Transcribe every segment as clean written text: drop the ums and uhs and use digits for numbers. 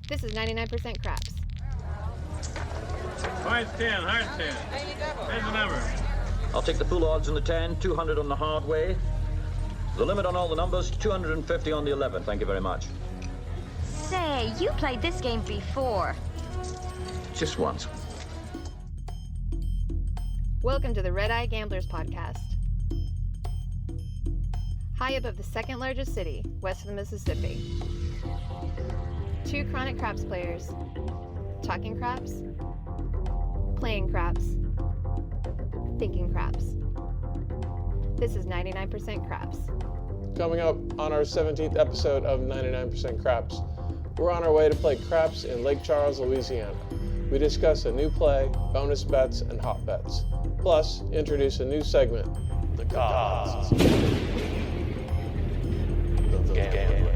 This is 99% Craps. Hard 10, hard 10. Here's the number. I'll take the full odds on the 10, 200 on the hard way. The limit on all the numbers, 250 on the 11. Thank you very much. Say, you played this game before. Just once. Welcome to the Red Eye Gamblers podcast. High above the second largest city, west of the Mississippi. Two chronic craps players, talking craps, playing craps, thinking craps. This is 99% Craps. Coming up on our 17th episode of 99% Craps, we're on our way to play craps in Lake Charles, Louisiana. We discuss a new play, bonus bets, and hot bets. Plus, introduce a new segment, The Gods of Gambling.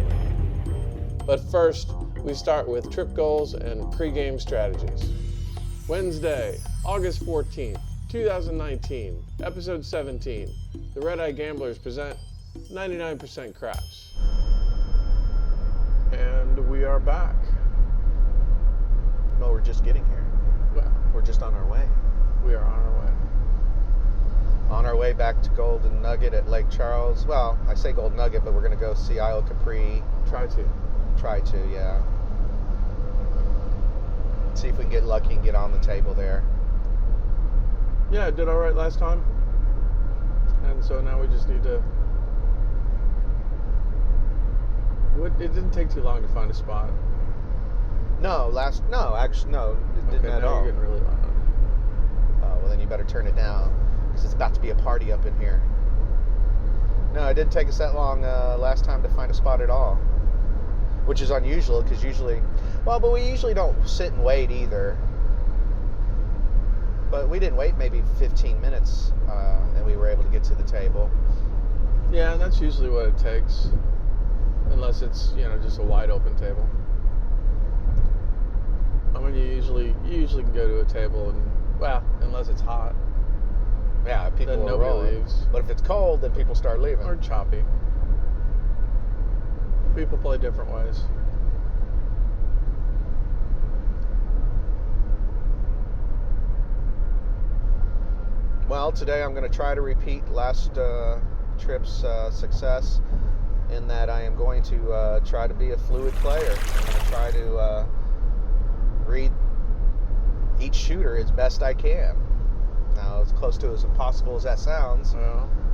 But first, we start with trip goals and pregame strategies. Wednesday, August 14th, 2019, episode 17. The Red Eye Gamblers present 99% Craps. And we are back. No, we're just getting here. Well, We're just on our way. we are on our way. On our way back to Golden Nugget at Lake Charles. Well, I say Golden Nugget, but we're going to go see Isle CAPRI. Try to. Try to, yeah. See if we can get lucky and get on the table there. Yeah, I did all right last time. And so now we just need to... It didn't take too long to find a spot. No, actually, it didn't at now all. You're getting really loud. Oh, well then you better turn it down, because it's about to be a party up in here. No, it didn't take us that long last time to find a spot at all. Which is unusual, because but we usually don't sit and wait either. But we didn't wait maybe 15 minutes, and we were able to get to the table. Yeah, and that's usually what it takes. Unless it's, just a wide open table. I mean, you usually can go to a table and, unless it's hot. Yeah, people Then are nobody rolling. leaves. But if it's cold, then people start leaving. Or choppy. People play different ways. Well, today I'm going to try to repeat last trip's success in that I am going to try to be a fluid player. I'm going to try to read each shooter as best I can. Now, as close to as impossible as that sounds,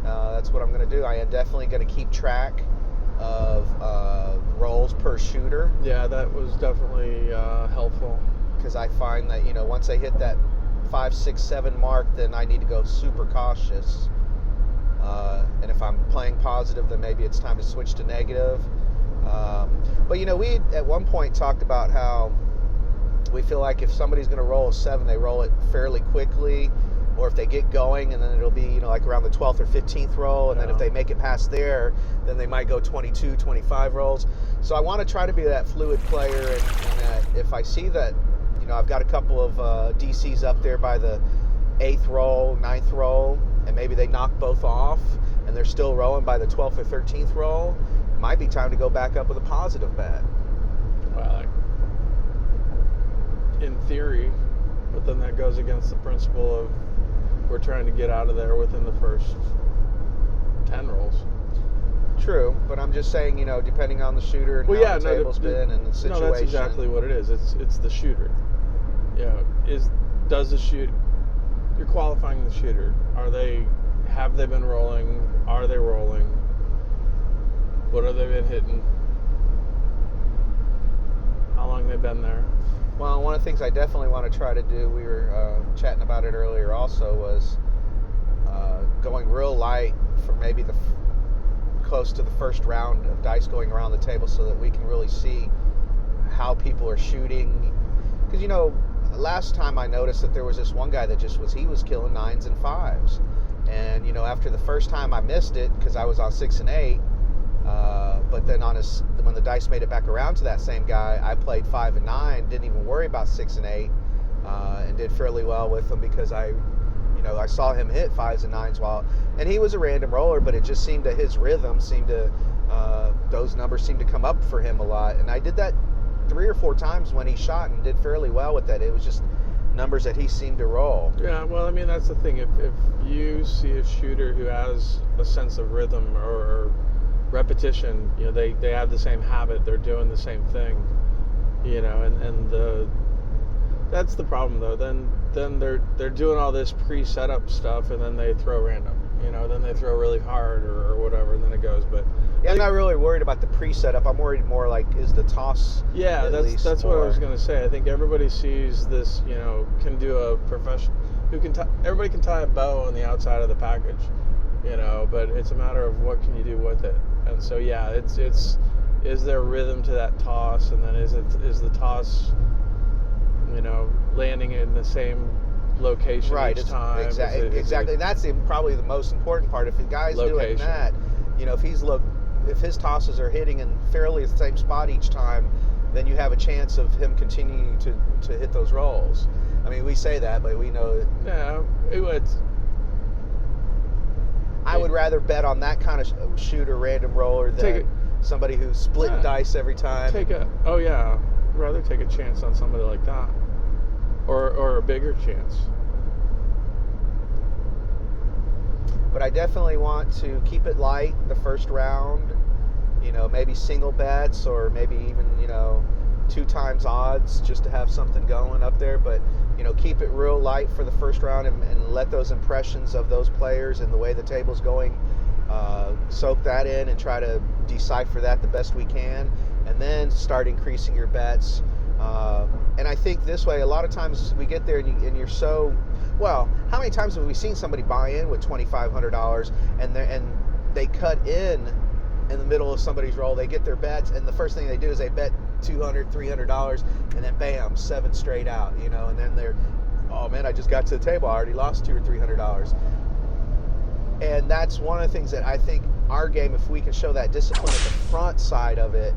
that's what I'm going to do. I am definitely going to keep track of rolls per shooter. Yeah, that was definitely helpful. Because I find that, once I hit that 5, 6, 7 mark, then I need to go super cautious. And if I'm playing positive, then maybe it's time to switch to negative. But, we at one point talked about how we feel like if somebody's going to roll a 7, they roll it fairly quickly. Or if they get going, and then it'll be, like around the 12th or 15th roll. And then if they make it past there, then they might go 22, 25 rolls. So I want to try to be that fluid player. And that if I see that, I've got a couple of DCs up there by the 8th roll, 9th roll, and maybe they knock both off, and they're still rolling by the 12th or 13th roll, it might be time to go back up with a positive bet. Well, in theory, but then that goes against the principle of we're trying to get out of there within the first 10 rolls. True, but I'm just saying, depending on the shooter and how the table's been and the situation. No, that's exactly what it is. It's the shooter. You're qualifying the shooter. Have they been rolling? Are they rolling? What have they been hitting? How long they've been there? Well, one of the things I definitely want to try to do, we were chatting about it earlier also, was going real light for maybe close to the first round of dice going around the table so that we can really see how people are shooting. Because, last time I noticed that there was this one guy that he was killing 9s and 5s. And, after the first time I missed it because I was on 6 and 8, but then when the dice made it back around to that same guy, I played 5 and 9, didn't even worry about 6 and 8, and did fairly well with him because I saw him hit 5s and 9s and he was a random roller, but it just seemed that his rhythm those numbers seemed to come up for him a lot. And I did that 3 or 4 times when he shot and did fairly well with that. It was just numbers that he seemed to roll. Yeah, well, I mean, that's the thing. If you see a shooter who has a sense of rhythm or repetition, you know, they have the same habit, they're doing the same thing, you know, and that's the problem though. Then they're doing all this pre-setup stuff, and then they throw random, you know, then they throw really hard or whatever, and then it goes. But yeah, I'm not really worried about the pre-setup. I'm worried more like, is the toss? Yeah, that's what I was going to say. I think everybody sees this, you know, can do a profession who can everybody can tie a bow on the outside of the package, you know, but it's a matter of what can you do with it. And so yeah, it's is there rhythm to that toss, and then is the toss, you know, landing in the same location each time? Exactly. That's probably the most important part. If the guy's doing that, you know, if his tosses are hitting in fairly the same spot each time, then you have a chance of him continuing to hit those rolls. I mean, we say that, but we know that. Yeah, I would rather bet on that kind of shooter, random roller, than somebody who's splitting dice every time. Rather take a chance on somebody like that, or a bigger chance. But I definitely want to keep it light the first round, you know, maybe single bets, or maybe even, you know, 2 times odds, just to have something going up there. But, you know, keep it real light for the first round, and let those impressions of those players and the way the table's going, soak that in and try to decipher that the best we can, and then start increasing your bets. And I think this way, a lot of times we get there and you're so, well, how many times have we seen somebody buy in with $2,500 and they cut in the middle of somebody's roll, they get their bets, and the first thing they do is they bet $200, $300, and then bam, 7 straight out, you know, and then they're, oh man, I just got to the table, I already lost $200 or $300. And that's one of the things that I think our game, if we can show that discipline at the front side of it,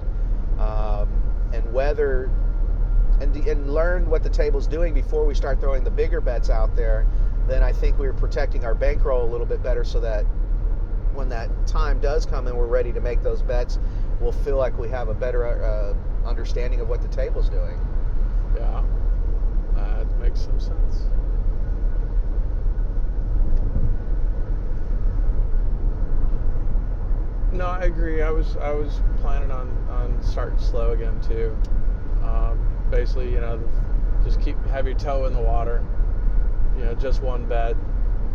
and weather and learn what the table's doing before we start throwing the bigger bets out there, then I think we're protecting our bankroll a little bit better, so that when that time does come and we're ready to make those bets, we'll feel like we have a better understanding of what the table's doing. Yeah, that makes some sense. No, I agree. I was planning on starting slow again too. Basically, you know, just have your toe in the water. You know, just one bet.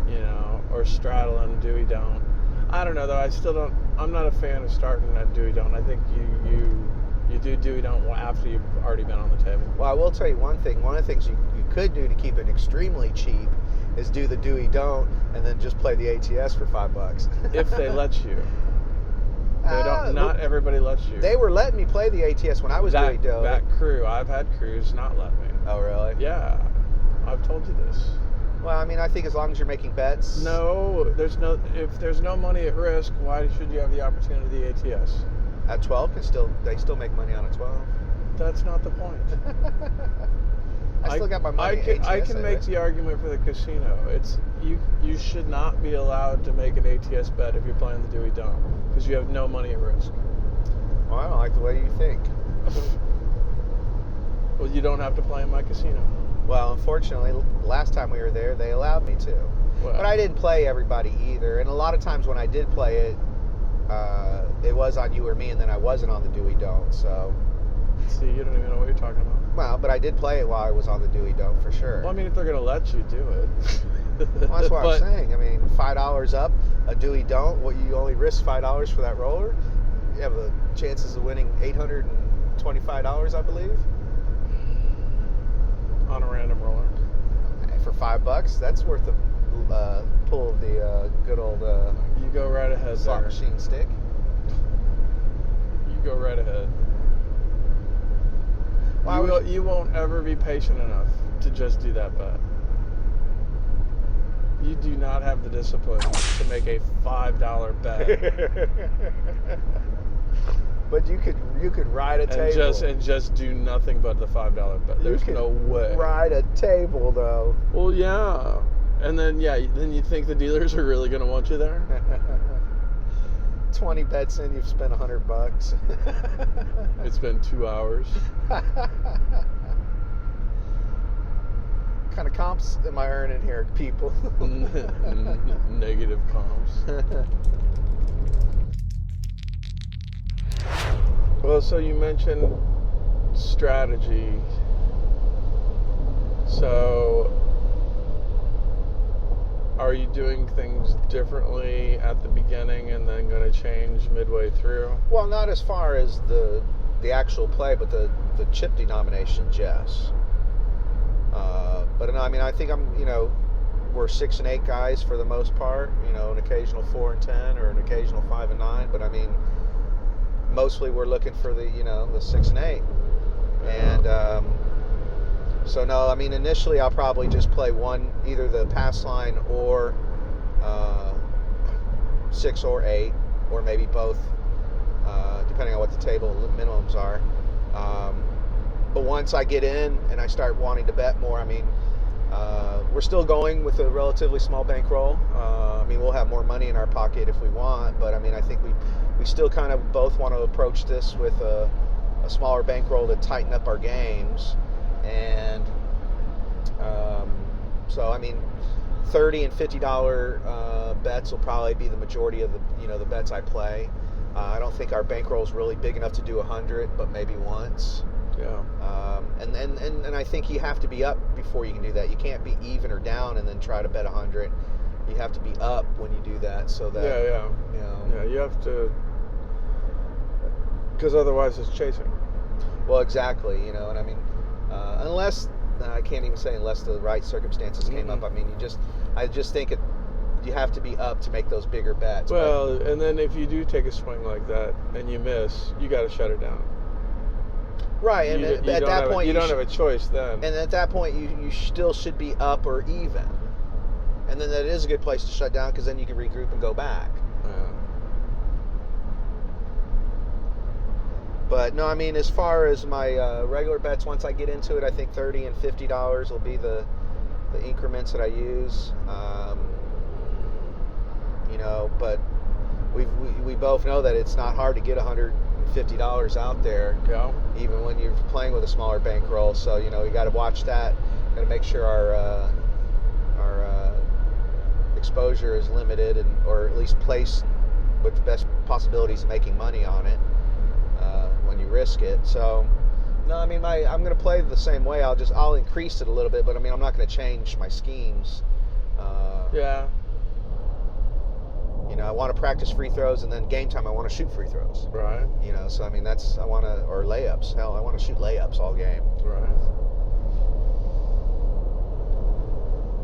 You know, or straddling, do we don't. I don't know though. I still don't. I'm not a fan of starting at do we don't. I think you do we don't after you've already been on the table. Well, I will tell you one thing. One of the things you could do to keep it extremely cheap is do the do we don't, and then just play the ATS for $5. If they let you. They don't. Not everybody lets you. They were letting me play the ATS when I was doing dough. That crew, I've had crews not let me. Oh, really? Yeah, I've told you this. Well, I mean, I think as long as you're making bets. No, if there's no money at risk, why should you have the opportunity of the ATS? At 12, they still make money on a 12. That's not the point. I still got my money. I can make the argument for the casino. It's you should not be allowed to make an ATS bet if you're playing the do we don't, because you have no money at risk. Well, I don't like the way you think. Well, you don't have to play in my casino. Well, unfortunately, last time we were there, they allowed me to. Well, but I didn't play everybody either. And a lot of times when I did play it, it was on you or me, and then I wasn't on the do we don't. So. See, you don't even know what you're talking about. Well, but I did play it while I was on the do we don't for sure. Well, I mean, if they're going to let you do it. Well, that's what I'm saying. I mean, $5 up, a do we don't. What, you only risk $5 for that roller? You have the chances of winning $825, I believe. On a random roller. For $5, that's worth the pull of the good old. You go right ahead. Slot machine stick. You go right ahead. You won't ever be patient enough to just do that bet. You do not have the discipline to make a $5 bet. But you could ride a table. And just do nothing but the $5 bet. There's no way. Ride a table though. Well, yeah. And then you think the dealers are really going to want you there? 20 bets in, you've spent $100. It's been 2 hours. What kind of comps am I earning here, people? Negative comps. Well, so you mentioned strategy. So, are you doing things differently at the beginning and then going to change midway through? Well, not as far as the actual play, but the chip denominations, yes. But no, I mean, I think we're 6 and 8 guys for the most part. An occasional 4 and 10 or an occasional 5 and 9. But I mean, mostly we're looking for the 6 and 8. And so no, I mean, initially I'll probably just play one, either the pass line or 6 or 8, or maybe both, depending on what the table minimums are. But once I get in and I start wanting to bet more, I mean, we're still going with a relatively small bankroll. I mean, we'll have more money in our pocket if we want, but I mean, I think we still kind of both want to approach this with a smaller bankroll to tighten up our games. And so, I mean, $30 and $50 bets will probably be the majority of the bets I play. I don't think our bankroll is really big enough to do 100, but maybe once. Yeah. And I think you have to be up before you can do that. You can't be even or down and then try to bet 100. You have to be up when you do that, so that yeah, you have to, because otherwise it's chasing. Well, exactly. And I mean, unless I can't even say unless the right circumstances came up. I mean, I just think you have to be up to make those bigger bets. Well, and then if you do take a swing like that and you miss, you got to shut it down. Right, and at that point you don't have a choice then. And at that point, you still should be up or even, and then that is a good place to shut down because then you can regroup and go back. Yeah. But no, I mean, as far as my regular bets, once I get into it, I think $30 and $50 will be the increments that I use. But we both know that it's not hard to get $150 out there, even when you're playing with a smaller bankroll. So you got to watch that. Got to make sure our exposure is limited, or at least placed with the best possibilities of making money on it when you risk it. So no, I mean, I'm going to play the same way. I'll increase it a little bit, but I mean, I'm not going to change my schemes. Yeah. I want to practice free throws, and then game time I want to shoot free throws. Right. So I mean, or layups. Hell, I want to shoot layups all game. Right.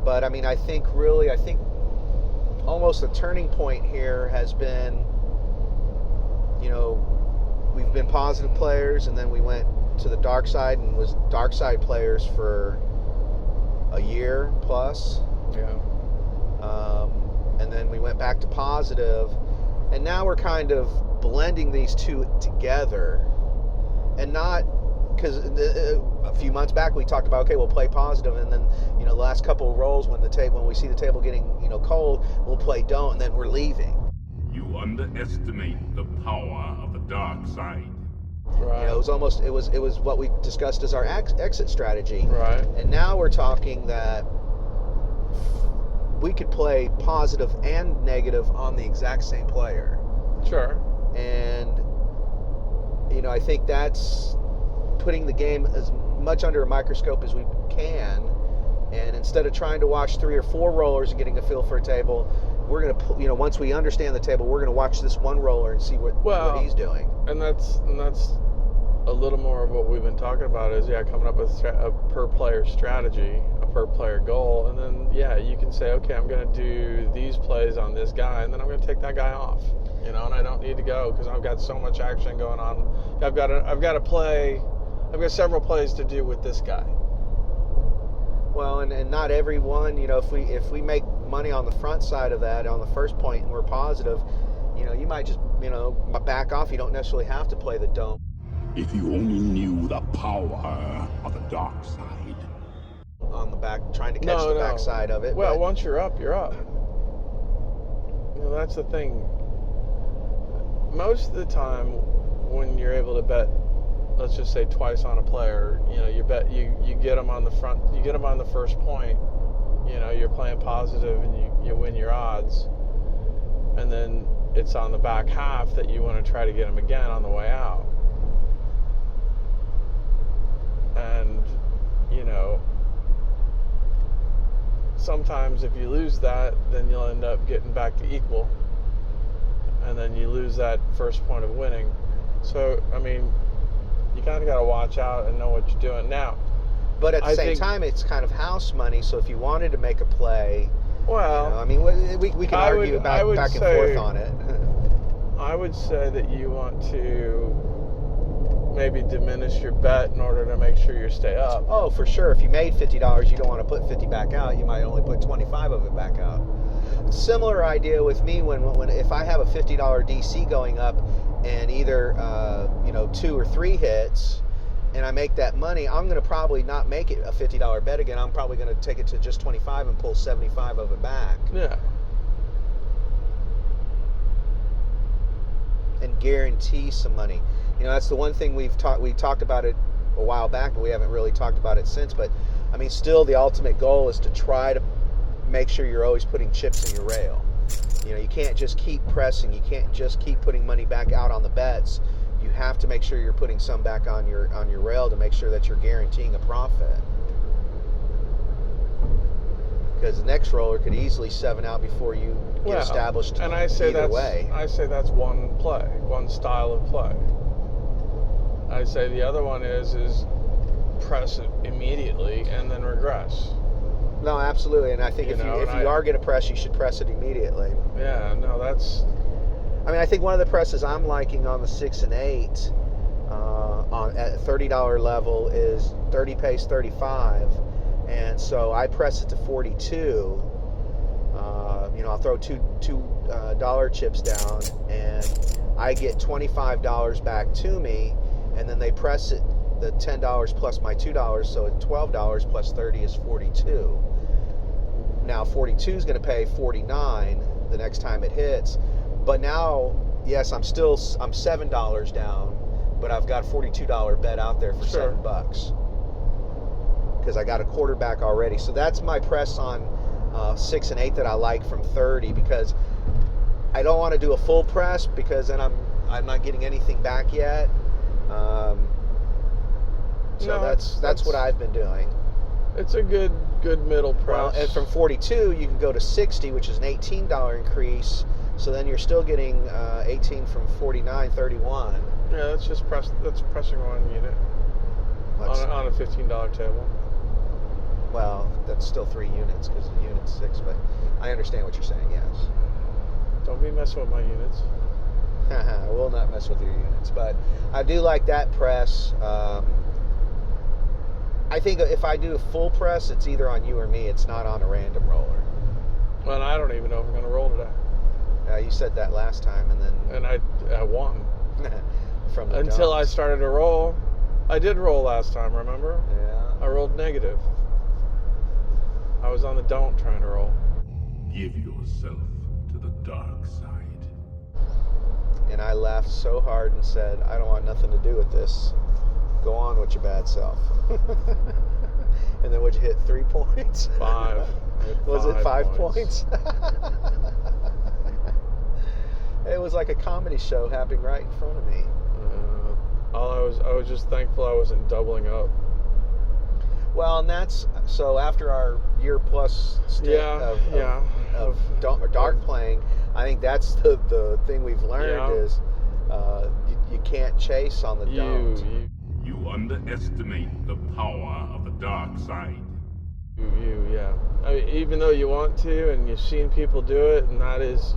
But I mean, I think almost the turning point here has been, we've been positive players, and then we went to the dark side and was dark side players for a year plus. Yeah. And then we went back to positive, and now we're kind of blending these two together, and not because a few months back we talked about, okay, we'll play positive, and then the last couple of rolls when we see the table getting cold, we'll play don't, and then we're leaving. You underestimate the power of the dark side. Right. It was what we discussed as our exit strategy. Right. And now we're talking that we could play positive and negative on the exact same player. Sure. And I think that's putting the game as much under a microscope as we can. And instead of trying to watch 3 or 4 rollers and getting a feel for a table, we're going to, once we understand the table, we're going to watch this one roller and see what he's doing. And that's a little more of what we've been talking about is, coming up with a per player strategy, a per player goal. And then, you can say, okay, I'm going to do these plays on this guy, and then I'm going to take that guy off, and I don't need to go because I've got so much action going on. I've got several plays to do with this guy. Well, and not everyone, if we make money on the front side of that, on the first point, and we're positive, you might just, back off. You don't necessarily have to play the don't. If you only knew the power of the dark side. On the back, trying to catch the back side of it. Well, once you're up, you're up. That's the thing. most of the time when you're able to bet, let's just say twice on a player, you bet you get them on the front, you get them on the first point, you're playing positive and you win your odds, and then it's on the back half that you want to try to get them again on the way out. And sometimes if you lose that, then you'll end up getting back to equal, and then you lose that first point of winning. So I mean, you kind of got to watch out and know what you're doing now. But at the same time, it's kind of house money. So if you wanted to make a play, well, I mean, we can argue back and forth on it. I would say that you want to maybe diminish your bet in order to make sure you stay up. Oh, for sure. If you made $50, you don't want to put 50 back out. You might only put 25 of it back out. Similar idea with me when if I have a $50 DC going up and either 2 or 3 hits, and I make that money, I'm going to probably not make it a $50 bet again. I'm probably going to take it to just 25 and pull 75 of it back. Yeah. And guarantee some money. That's the one thing we talked about it a while back, but we haven't really talked about it since. But I mean, still the ultimate goal is to try to make sure you're always putting chips in your rail. You can't just keep pressing. You can't just keep putting money back out on the bets. You have to make sure you're putting some back on your rail to make sure that you're guaranteeing a profit. Because the next roller could easily 7 out before you get established. And I say either way. I say that's one play, one style of play. I say the other one is press it immediately and then regress. No, absolutely. And I think if you are going to press, you should press it immediately. Yeah, no, that's... I mean, I think one of the presses I'm liking on the 6 and 8 at $30 level is 30 pays 35. And so I press it to 42. I'll throw two dollar chips down, and I get $25 back to me, and then they press it the $10 plus my $2, so it's $12 plus 30 is 42. Now 42 is going to pay 49 the next time it hits, but now yes, I'm $7 down, but I've got a $42 bet out there for $7 because I got a quarterback already. So that's my press on 6 and 8 that I like from 30, because I don't want to do a full press because then I'm not getting anything back yet. So that's what I've been doing. It's a good middle press. Well, and from 42 you can go to 60, which is an $18 increase. So then you're still getting 18 from 49, 31. Yeah, that's pressing 1 unit on a $15 table. Well, that's still 3 units because the unit's 6, but I understand what you're saying, yes. Don't be messing with my units. I will not mess with your units, but I do like that press. I think if I do a full press, it's either on you or me. It's not on a random roller. Well, I don't even know if I'm going to roll today. You said that last time, and I won. From the until dumps. I started to roll. I did roll last time, remember? Yeah. I rolled negative. I was on the don't trying to roll. Give yourself to the dark side. And I laughed so hard and said, I don't want nothing to do with this. Go on with your bad self. And then would you hit 3 points? 5. Was it 5 points? It was like a comedy show happening right in front of me. I was just thankful I wasn't doubling up. Well, and that's so after our year plus stint of dark playing, I think that's the thing we've learned is you can't chase on the don't. You underestimate the power of the dark side. I mean, even though you want to, and you've seen people do it, and that is,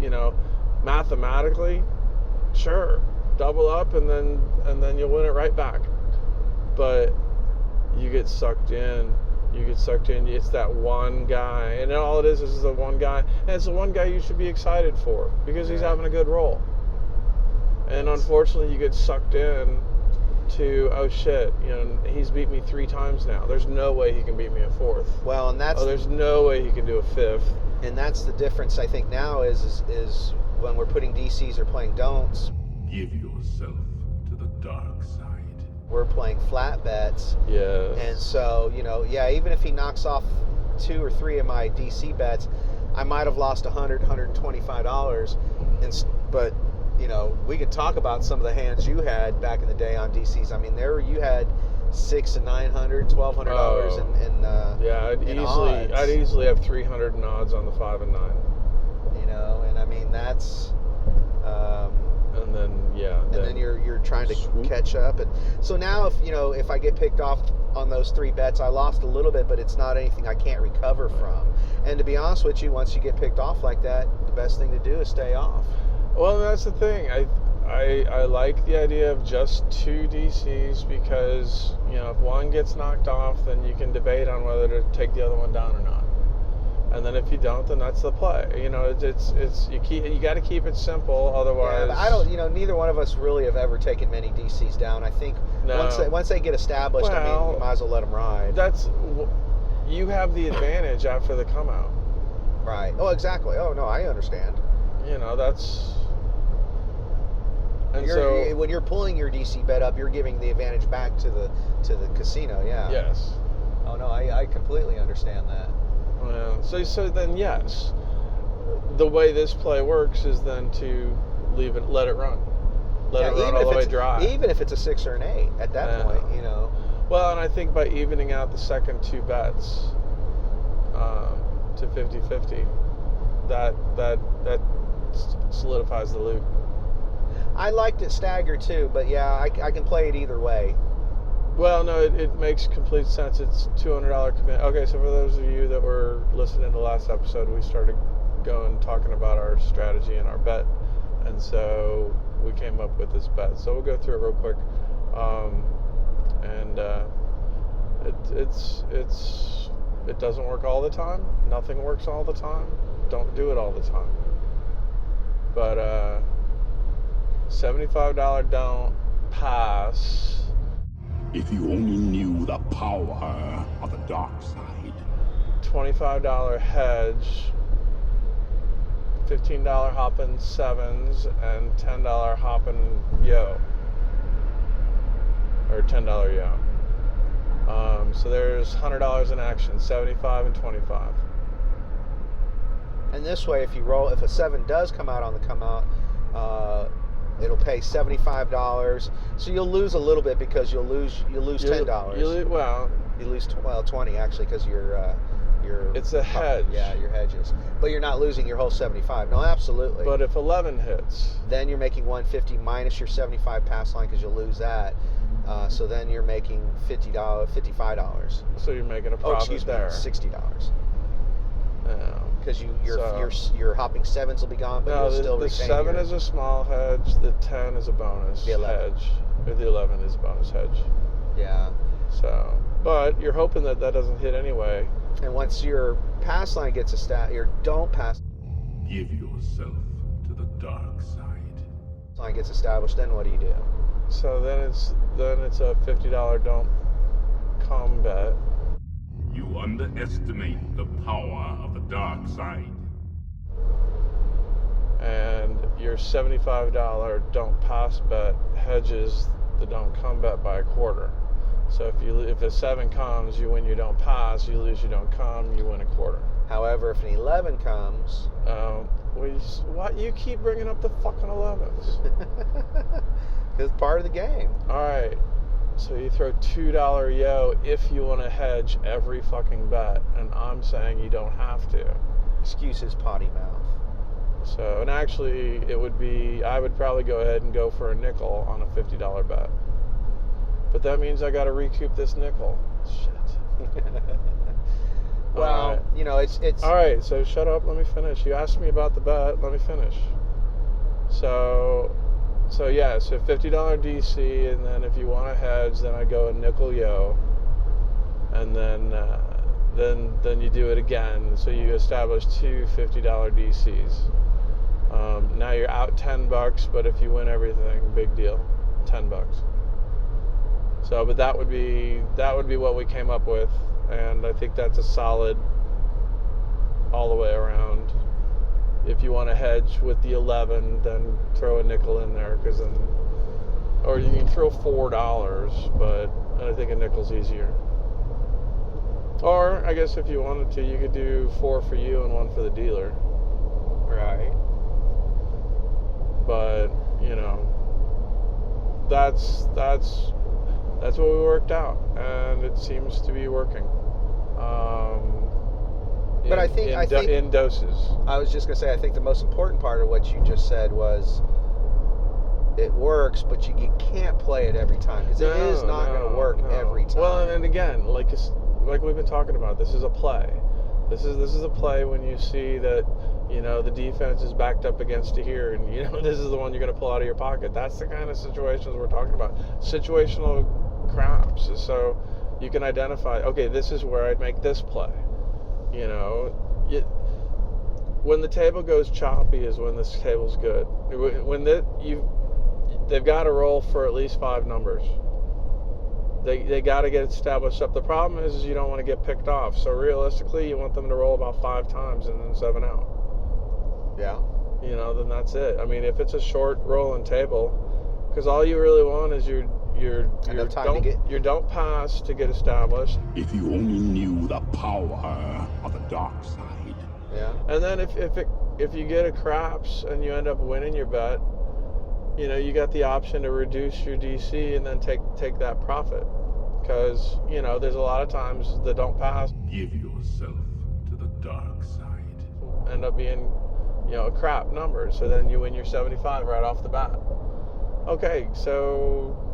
mathematically, sure, double up, and then you'll win it right back. But you get sucked in. It's that one guy, and all it is the one guy, and it's the one guy you should be excited for because he's having a good roll. And unfortunately, you get sucked in to, oh shit, he's beat me 3 times now. There's no way he can beat me a 4th. Well, and there's no way he can do a 5th. And that's the difference I think now is when we're putting DCs or playing don'ts. Give yourself to the dark side. We're playing flat bets. Yes. And so, you know, yeah, even if he knocks off 2 or 3 of my DC bets, I might have lost $100, $125. But, you know, we could talk about some of the hands you had back in the day on DCs. I mean, you had $600 and $900, $1,200 I'd easily have 300 in odds on the 5 and 9. You know, and I mean that's. And then you're trying to catch up, and so now if I get picked off on those 3 bets, I lost a little bit, but it's not anything I can't recover from. And to be honest with you, once you get picked off like that, the best thing to do is stay off. Well, that's the thing. I like the idea of just 2 DCs because, you know, if one gets knocked off, then you can debate on whether to take the other one down or not. And then if you don't, then that's the play. You know, you got to keep it simple, otherwise. Yeah, but neither one of us really have ever taken many DCs down. I think once they get established, I mean, you might as well let them ride. You have the advantage after the come out. Right. Oh, exactly. Oh no, I understand. You know, that's. And when you're pulling your DC bet up, you're giving the advantage back to the casino. Yeah. Yes. Oh no, I completely understand that. Yeah. So then yes, the way this play works is then to let it run all the way dry. Even if it's a 6 or an 8 at that point, you know. Well, and I think by evening out the second 2 bets to 50-50, that solidifies the loop. I liked it staggered too, but yeah, I can play it either way. Well, no, it makes complete sense. It's $200 commit. Okay, so for those of you that were listening to the last episode, we started talking about our strategy and our bet, and so we came up with this bet. So we'll go through it real quick, it doesn't work all the time. Nothing works all the time. Don't do it all the time. But $75 don't pass. If you only knew the power of the dark side. $25 hedge, $15 hoppin' 7s, and $10 hoppin' yo. Or $10 yo. So there's $100 in action, 75 and 25. And this way, if a 7 does come out on the come out, it'll pay $75. So you'll lose a little bit because you'll lose $10. You lose 20 actually because your it's a hedge. Yeah, your hedges. But you're not losing your whole 75. No, absolutely. But if 11 hits, then you're making 150 minus your 75 pass line because you'll lose that. So then you're making $55. So you're making a profit there. $60. Yeah. Because your hopping 7s will be gone, but you'll still retain. The 7 is a small hedge. The 10 is a bonus hedge. Or the 11 is a bonus hedge. Yeah. So, but you're hoping that doesn't hit anyway. And once your pass line gets don't pass. Give yourself to the dark side. Line gets established, then what do you do? So then it's a $50 don't come bet. You underestimate the power of the dark side. And your $75 don't pass bet hedges the don't come bet by a quarter. So if a 7 comes, you win your don't pass. You lose your don't come, you win a quarter. However, if an 11 comes, what you keep bringing up the fucking 11s? It's part of the game. All right. So you throw $2 yo if you want to hedge every fucking bet, and I'm saying you don't have to. Excuse his potty mouth. So, and actually, I would probably go ahead and go for a nickel on a $50 bet. But that means I got to recoup this nickel. Shit. Well, right. You know, it's... All right, so shut up, let me finish. You asked me about the bet, let me finish. So yeah, so $50 DC, and then if you want to hedge, then I go a nickel yo, and then you do it again. So you establish 2 $50 DCs. Now you're out $10, but if you win everything, big deal, $10. So, but that would be what we came up with, and I think that's a solid all the way around. If you want to hedge with the 11, then throw a nickel in there, because then, or you can throw $4, but I think a nickel's easier. Or I guess if you wanted to, you could do 4 for you and 1 for the dealer. Right. But you know, that's what we worked out, and it seems to be working. But I think in doses. I was just gonna say, I think the most important part of what you just said was it works, but you can't play it every time, because it is not going to work every time. Well, and again, like we've been talking about, this is a play. This is a play when you see that, you know, the defense is backed up against you here, and you know this is the one you're going to pull out of your pocket. That's the kind of situations we're talking about. Situational craps. So you can identify, okay, this is where I'd make this play. You know, when the table goes choppy is when this table's good. When they've got to roll for at least 5 numbers. They got to get established up. The problem is you don't want to get picked off. So realistically, you want them to roll about 5 times and then 7 out. Yeah. You know, then that's it. I mean, if it's a short rolling table, because all you really want is your don't pass to get established. If you only knew the power of the dark side. Yeah. And then if you get a craps and you end up winning your bet, you know, you got the option to reduce your DC and then take that profit. Because, you know, there's a lot of times that don't pass. Give yourself to the dark side. End up being, you know, a crap number. So then you win your 75 right off the bat. Okay, so...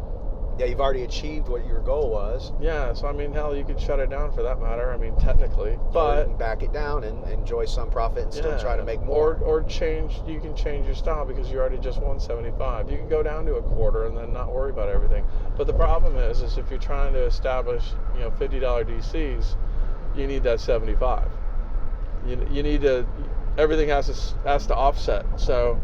Yeah, you've already achieved what your goal was. Yeah, so I mean, hell, you could shut it down for that matter. I mean, technically, but or you can back it down and enjoy some profit and still try to make more. Or change. You can change your style because you already just won 75. You can go down to a quarter and then not worry about everything. But the problem is if you're trying to establish, you know, $50 DCs, you need that 75. You need to. Everything has to offset. So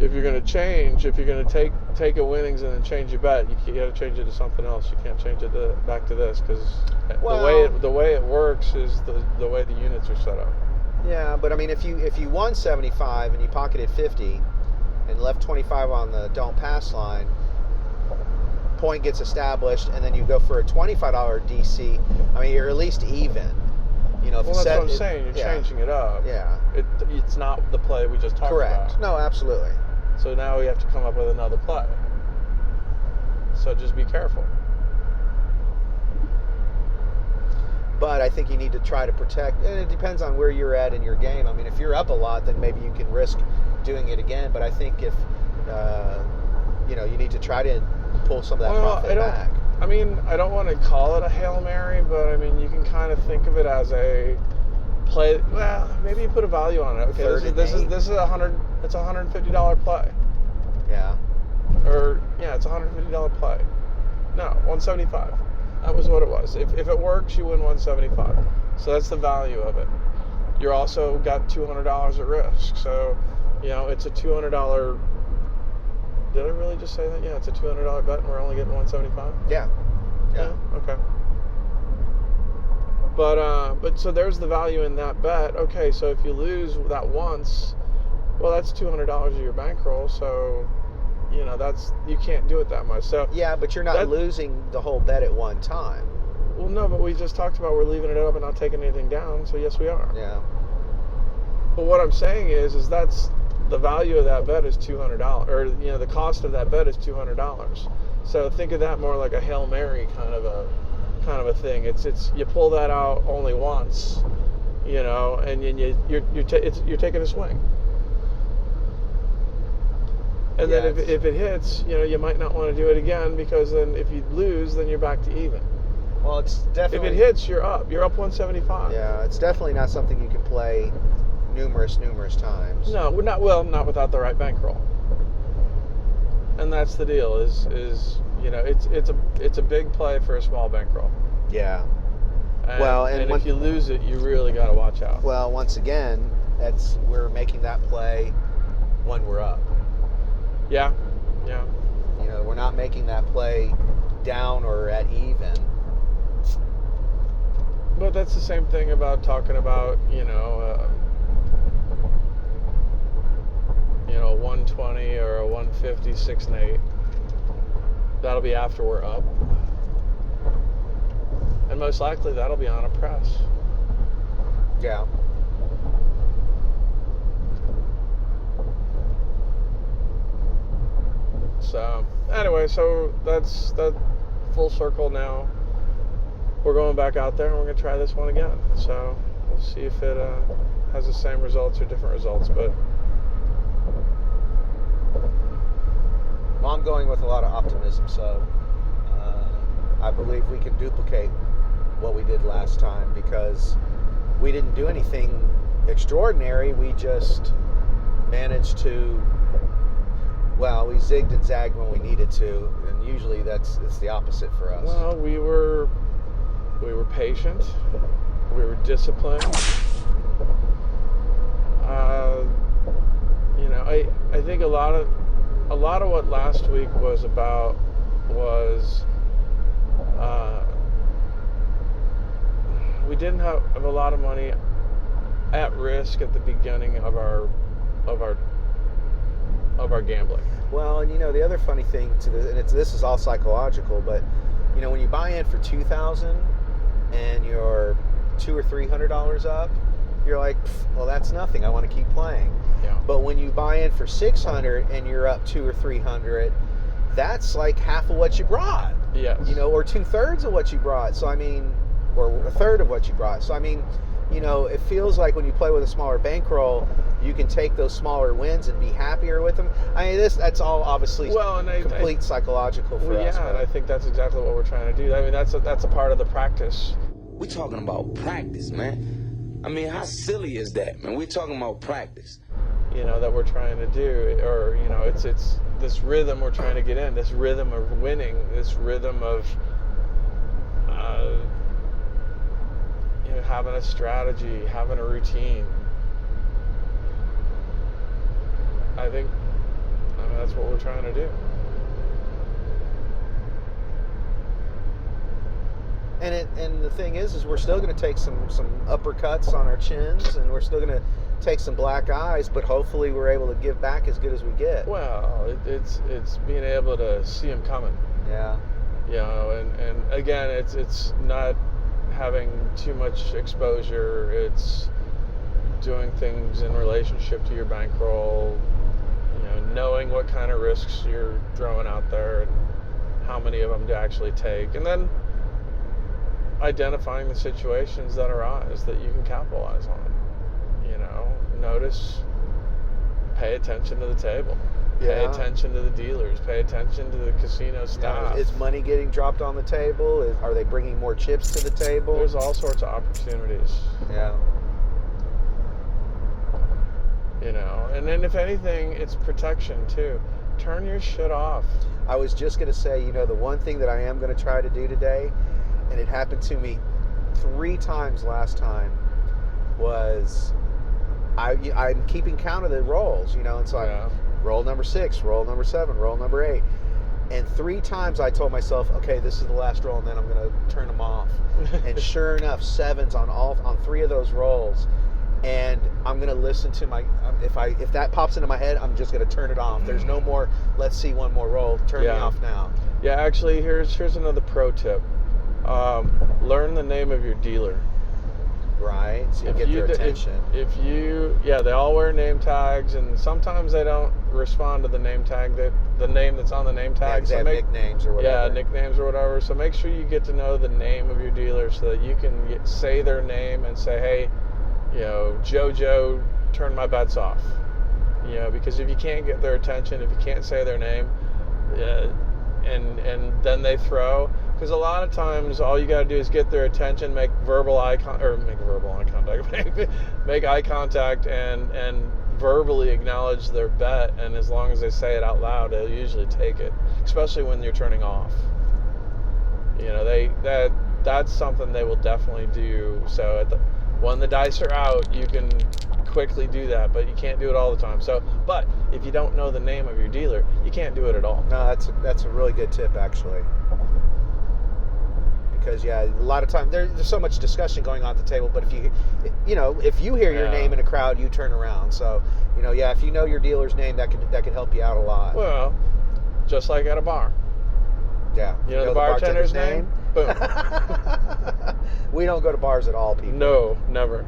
if you're going to change, if you're going to take a winnings and then change your bet, you got to change it to something else. You can't change it back to this, because the way it works is the way the units are set up. Yeah, but I mean, if you won 75 and you pocketed 50 and left 25 on the don't pass line, point gets established, and then you go for a $25 DC. I mean, you're at least even. You know, if that's what I'm saying. You're changing it up. Yeah. It's not the play we just talked about. Correct. No, absolutely. So now we have to come up with another play. So just be careful. But I think you need to try to protect, and it depends on where you're at in your game. I mean, if you're up a lot, then maybe you can risk doing it again. But I think if, you know, you need to try to pull some of that profit back. I mean, I don't want to call it a Hail Mary, but I mean, you can kind of think of it as a play. Well, maybe you put a value on it. Okay, this is $100. It's a $150 play. Yeah. Or it's a $150 play. No, 175. That was what it was. If it works, you win 175. So that's the value of it. You're also got $200 at risk. So, you know, it's a $200. Did I really just say that? Yeah, it's a $200 bet, and we're only getting 175. Yeah. Okay. But so there's the value in that bet. Okay, so if you lose that once, well, that's $200 of your bankroll. So, you know, you can't do it that much. So yeah, but you're not losing the whole bet at one time. Well, no, but we just talked about we're leaving it up and not taking anything down. So yes, we are. Yeah. But what I'm saying is that's the value of that bet is $200, or you know, the cost of that bet is $200. So think of that more like a Hail Mary kind of a thing. It's you pull that out only once, you know, and you're taking a swing. And then if it hits, you know, you might not want to do it again, because then if you lose, then you're back to even. Well, it's definitely... If it hits, you're up. You're up 175. Yeah, it's definitely not something you can play numerous times. No, not without the right bankroll. And that's the deal. Is you know, it's a big play for a small bankroll. Yeah. And if you lose it, you really got to watch out. Well, once again, we're making that play when we're up. Yeah. You know, we're not making that play down or at even. But that's the same thing about talking about, you know, 120 or a 150 6 and 8. That'll be after we're up. And most likely that'll be on a press. Yeah. So anyway, so that's that full circle now. We're going back out there and we're going to try this one again. So we'll see if it has the same results or different results. But well, I'm going with a lot of optimism, so I believe we can duplicate what we did last time, because we didn't do anything extraordinary. We just managed to, well, we zigged and zagged when we needed to, and usually it's the opposite for us. well, we were patient. We were disciplined. I think a lot of what last week was about was we didn't have a lot of money at risk at the beginning of our gambling. Well, and the other funny thing to this, and this is all psychological, but when you buy in for $2,000 and you're $200 or $300 up, you're like, well, that's nothing. I want to keep playing. Yeah. But when you buy in for $600 and you're up $200 or $300, that's like half of what you brought. Yes. Or 2/3 of what you brought. So I mean, or a third of what you brought. So I mean, it feels like when you play with a smaller bankroll, you can take those smaller wins and be happier with them. I mean, that's all obviously complete psychological for us. Yeah, and I think that's exactly what we're trying to do. I mean, that's a part of the practice. We're talking about practice, man. I mean, how silly is that, man? We're talking about practice. That we're trying to do, or it's this rhythm we're trying to get in, this rhythm of winning, this rhythm of having a strategy, having a routine. I mean, that's what we're trying to do. And the thing is we're still going to take some uppercuts on our chins, and we're still going to take some black eyes, but hopefully we're able to give back as good as we get. Well, it's being able to see them coming. Yeah. And again, it's not having too much exposure. It's doing things in relationship to your bankroll. Knowing what kind of risks you're throwing out there and how many of them to actually take, and then identifying the situations that are eyes that you can capitalize on. Notice, pay attention to the table, pay attention to the dealers, pay attention to the casino staff. Is money getting dropped on the table? Are they bringing more chips to the table? There's all sorts of opportunities. Yeah. And then if anything, it's protection too. Turn your shit off. I was just going to say, the one thing that I am going to try to do today, and it happened to me 3 times last time, was I'm keeping count of the rolls, it's like roll number 6, roll number 7, roll number 8. And 3 times I told myself, okay, this is the last roll, and then I'm going to turn them off. And sure enough, 7s on 3 of those rolls. And I'm going to listen to my, if that pops into my head, I'm just going to turn it off. There's no more, let's see one more roll, turn me off now. Yeah, actually, here's another pro tip. Learn the name of your dealer. Right, so you get their attention. If you, they all wear name tags, and sometimes they don't respond to the name tag, the name that's on the name tag. They have nicknames or whatever. Yeah, nicknames or whatever. So make sure you get to know the name of your dealer so that you can say their name and say, hey, Jojo, turn my bets off. Because if you can't get their attention, if you can't say their name, and then they throw. Because a lot of times, all you got to do is get their attention, make eye contact, and verbally acknowledge their bet. And as long as they say it out loud, they'll usually take it. Especially when you're turning off. That's something they will definitely do. So when the dice are out, you can quickly do that, but you can't do it all the time. So, but if you don't know the name of your dealer, you can't do it at all. No, that's a really good tip, actually. Because a lot of times there's so much discussion going on at the table, but if you hear your name in a crowd, you turn around. So if you know your dealer's name, that can help you out a lot. Well, just like at a bar. Yeah. You know the bartender's name? Boom. We don't go to bars at all, people. No, never.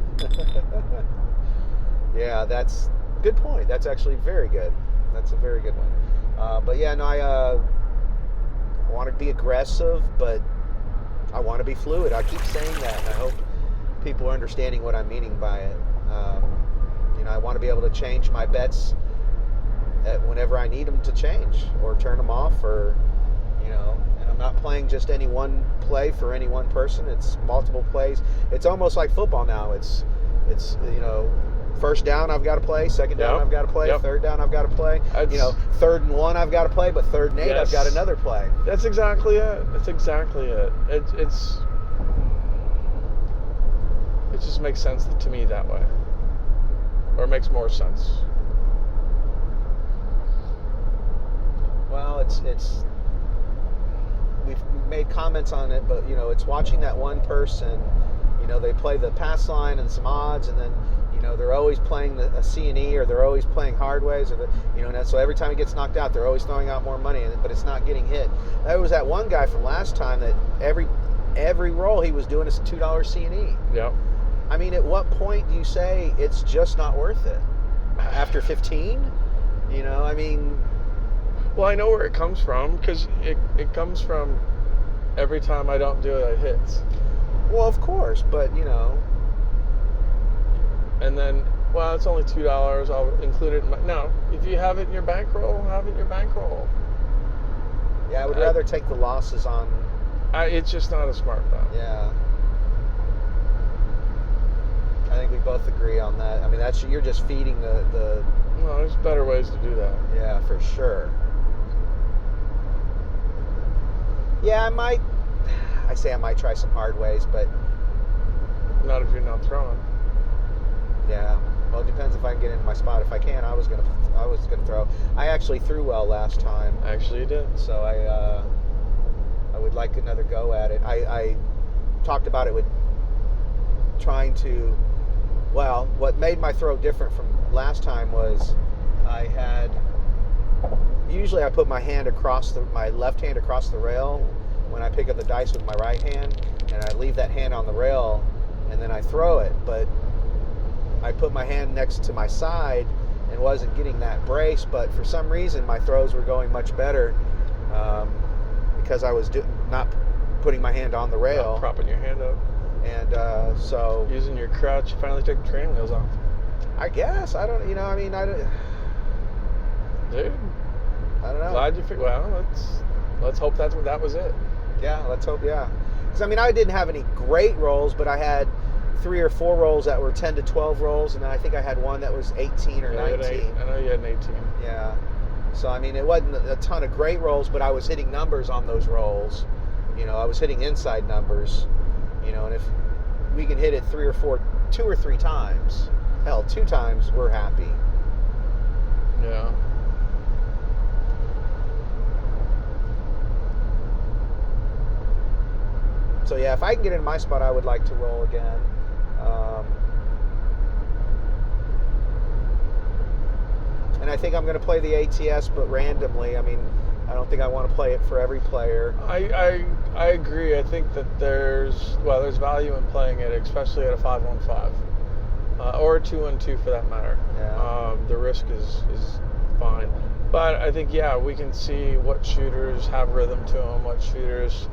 Yeah, that's a good point. That's actually very good. That's a very good one. I want to be aggressive, but I want to be fluid. I keep saying that, and I hope people are understanding what I'm meaning by it. I want to be able to change my bets whenever I need them to change, or turn them off, or and I'm not playing just any one play for any one person. It's multiple plays. It's almost like football now. It's first down I've got to play, second down I've got to play, third down I've got to play. Third and 1 I've got to play, but third and 8 I've got another play. That's exactly it. That's exactly it. It just makes sense to me that way, or it makes more sense. Well, it's we've made comments on it, but it's watching that one person. They play the pass line and some odds, and then they're always playing a C&E, or they're always playing hard ways, or so every time he gets knocked out, they're always throwing out more money, but it's not getting hit. There was that one guy from last time that every roll he was doing a $2 C&E. Yeah. I mean, at what point do you say it's just not worth it? After 15? I mean. Well, I know where it comes from, because it comes from every time I don't do it, it hits. Well, of course, but And then, well, it's only $2. I'll include it in my... No, if you have it in your bankroll, have it in your bankroll. Yeah, I would rather take the losses on... It's just not a smart bet. Yeah. I think we both agree on that. I mean, you're just feeding the... No, there's better ways to do that. Yeah, for sure. Yeah, I might try some hard ways, but... Not if you're not throwing. Yeah. Well, it depends if I can get into my spot. If I can, I was gonna throw. I actually threw well last time. Actually, you did. So I would like another go at it. I talked about it with trying to. Well, what made my throw different from last time was usually I put my left hand across the rail when I pick up the dice with my right hand, and I leave that hand on the rail, and then I throw it. But I put my hand next to my side and wasn't getting that brace, but for some reason my throws were going much better because I was not putting my hand on the rail. Not propping your hand up. And so... Using your crutch, you finally took the training wheels off. I guess. I don't, I mean, I don't... Dude. I don't know. Glad you figured... Well, let's hope that was it. Yeah, let's hope, yeah. Because, I mean, I didn't have any great rolls, but I had 3 or 4 rolls that were 10 to 12 rolls, and then I think I had one that was 18 or 19. I know you had an 18. Yeah. So, I mean, it wasn't a ton of great rolls, but I was hitting numbers on those rolls. I was hitting inside numbers. And if we can hit it 2 or 3 times, hell, 2 times, we're happy. Yeah. So yeah, if I can get in my spot, I would like to roll again. And I think I'm going to play the ATS, but randomly. I mean, I don't think I want to play it for every player. I agree. I think that there's value in playing it, especially at a 5-on-5 or a 2-on-2 for that matter. Yeah. The risk is fine, but I think we can see what shooters have rhythm to them, what shooters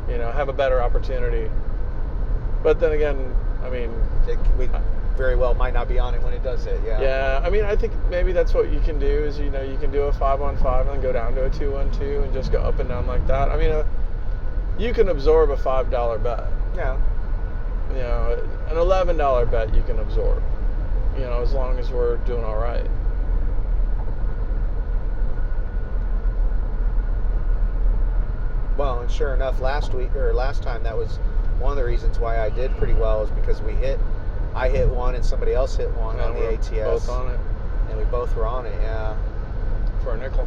have a better opportunity. But then again, I mean, we very well might not be on it when it does hit. Yeah. Yeah. I mean, I think maybe that's what you can do is you can do a 5-on-5 and then go down to a 2-on-2 and just go up and down like that. I mean, you can absorb a $5 bet. Yeah. An $11 bet you can absorb. As long as we're doing all right. Well, and sure enough, last time, that was one of the reasons why I did pretty well, is because I hit one and somebody else hit one on the ATS. Both on it. And we both were on it, yeah. For a nickel.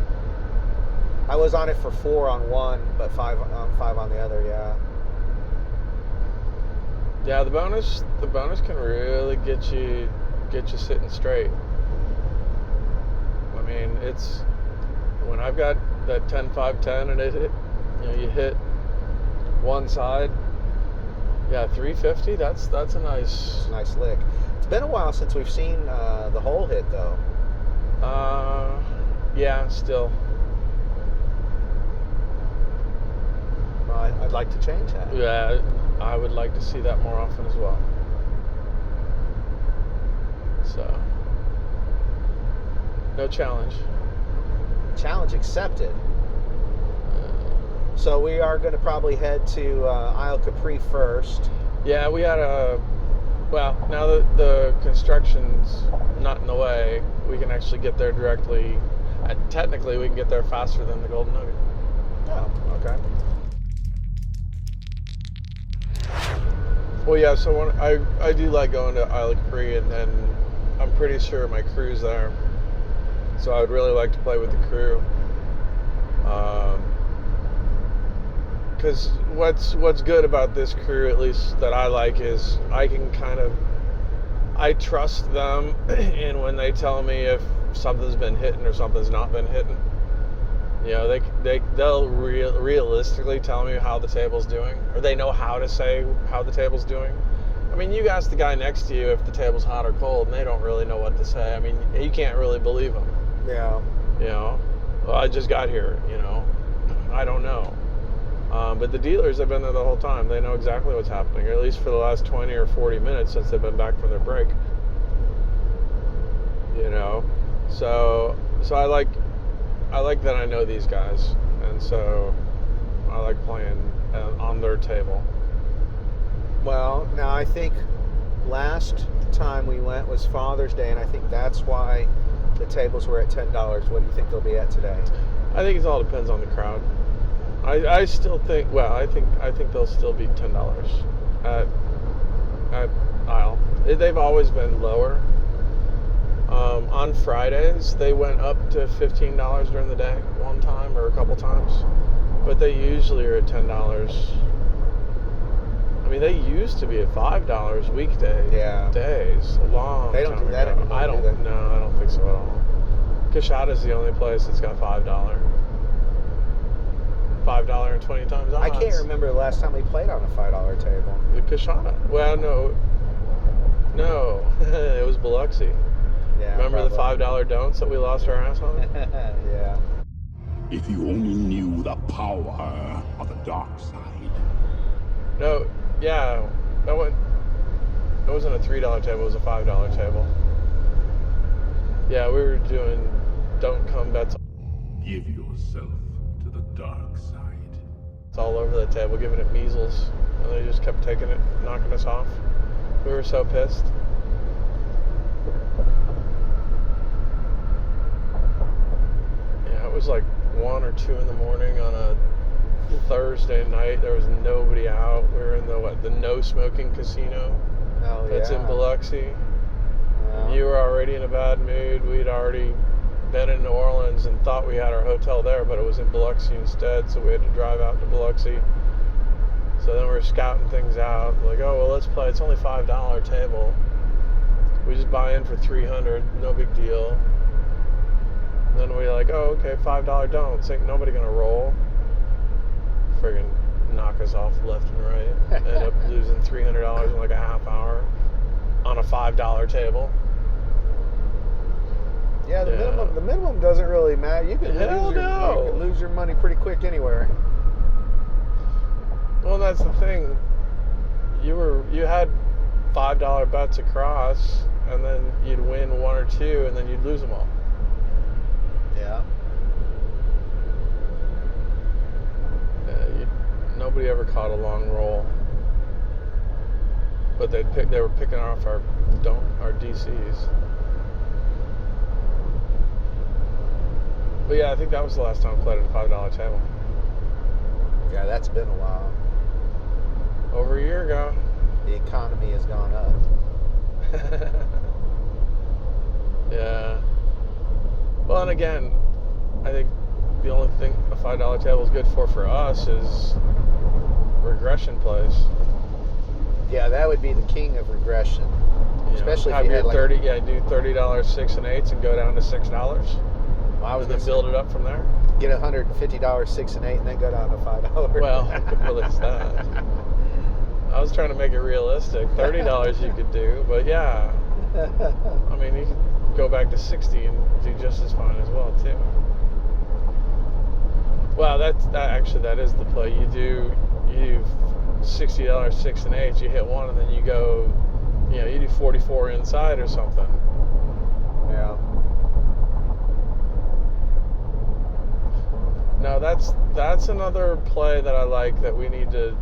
I was on it for 4 on one, but 5 on the other, yeah. Yeah, the bonus can really get you sitting straight. I mean, it's when I've got that 10-5-10 and you hit one side. Yeah, 350. That's a nice lick. It's been a while since we've seen the hole hit though. Yeah, still. Well, I'd like to change that. Yeah, I would like to see that more often as well. So, no challenge. Challenge accepted. So we are going to probably head to Isle Capri first. Yeah, we had well, now that the construction's not in the way, we can actually get there directly. Technically, we can get there faster than the Golden Nugget. Oh, okay. Well, yeah, so I do like going to Isle Capri, and then I'm pretty sure my crew's there. So I would really like to play with the crew. Because what's good about this crew, at least that I like, is I trust them in when they tell me if something's been hitting or something's not been hitting. You know, they'll realistically tell me how the table's doing, or they know how to say how the table's doing. I mean, you ask the guy next to you if the table's hot or cold, and they don't really know what to say. I mean, you can't really believe them. Yeah. You know, well, I just got here, you know, I don't know. But the dealers have been there the whole time. They know exactly what's happening, or at least for the last 20 or 40 minutes since they've been back from their break. You know, so I like that I know these guys, and so I like playing on their table. Well, now I think last time we went was Father's Day, and I think that's why the tables were at $10. What do you think they'll be at today? I think it all depends on the crowd. I still think, well, I think they'll still be $10 at Isle. They've always been lower. On Fridays, they went up to $15 during the day one time or a couple times, but they usually are at $10. I mean, they used to be at $5 weekday days a long They don't time do that ago. anymore, I don't. do they? No, I don't think so at all. Kashada's the only place that's got $5 and 20 times odds. I can't remember the last time we played on a $5 table. The Kashada. Well, no, it was Biloxi. Yeah. Remember probably. the $5 don'ts that we lost our ass on? Yeah. If you only knew the power of the dark side. No, yeah, that wasn't a $3 table, it was a $5 table. Yeah, we were doing don't come bets. Give yourself to the dark side. It's all over the table, giving it measles, and they just kept taking it, knocking us off. We were so pissed. Yeah, it was like 1 or 2 in the morning on a Thursday night. There was nobody out. We were in the no smoking casino. Oh, That's in Biloxi. Yeah. You were already in a bad mood. We'd already been in New Orleans and thought we had our hotel there, but it was in Biloxi instead, so we had to drive out to Biloxi. So then we were scouting things out. Like, oh, well, let's play. It's only $5 table. We just buy in for $300. No big deal. Then we're like, oh, okay, $5 don'ts. Ain't nobody gonna roll. Friggin' knock us off left and right. End up losing $300 in like a half hour on a $5 table. Yeah, the minimum doesn't really matter. You can lose your money pretty quick anywhere. Well, that's the thing. You had $5 bets across, and then you'd win 1 or 2, and then you'd lose them all. Yeah. Nobody ever caught a long roll, but they were picking off our DCs. But yeah, I think that was the last time I played at a $5 table. Yeah, that's been a while. Over a year ago. The economy has gone up. Yeah. Well, and again, I think the only thing a $5 table is good for us is regression plays. Yeah, that would be the king of regression. Especially if you had like 30, do $30 6 and 8s and go down to $6. Well, I was and then build it up from there. Get $150 6 and 8 and then go down to $5. Well, it's that. I was trying to make it realistic. $30 you could do, but yeah. I mean, you could go back to 60 and do just as fine as well too. Well, that is the play. You do $60 6 and 8s. You hit one, and then you go. You do 44 inside or something. Yeah. No, that's another play that I like that we need to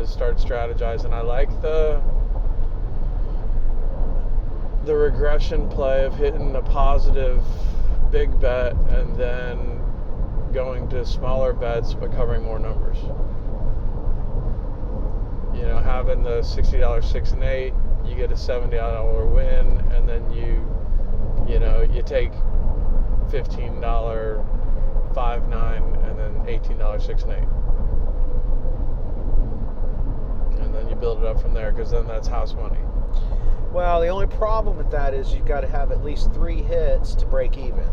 start strategizing. I like the regression play of hitting a positive big bet and then going to smaller bets but covering more numbers. Having the $60 6 and 8, you get a $70 win, and then you take $15 5 9 and then $18 6 and 8, and then you build it up from there, because then that's house money. Well, the only problem with that is you've got to have at least 3 hits to break even.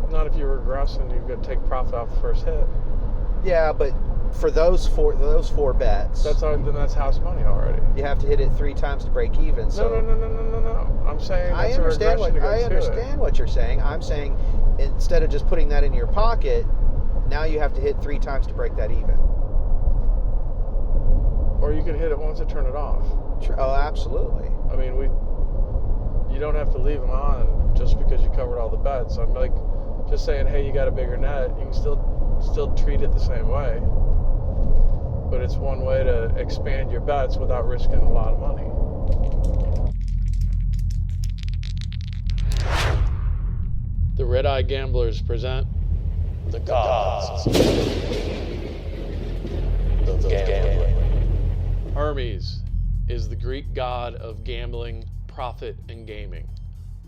Not if you're regressing. You've got to take profit off the first hit. Yeah, but for those four bets, then that's house money already. You have to hit it 3 times to break even. So No. I'm saying I understand what you're saying. I'm saying instead of just putting that in your pocket, now you have to hit 3 times to break that even. Or you could hit it once and turn it off. Oh, absolutely. I mean, you don't have to leave them on just because you covered all the bets. I'm like just saying, hey, you got a bigger net. You can still treat it the same way. But it's one way to expand your bets without risking a lot of money. The Red Eye Gamblers present the gods of gambling. Hermes is the Greek god of gambling, profit, and gaming.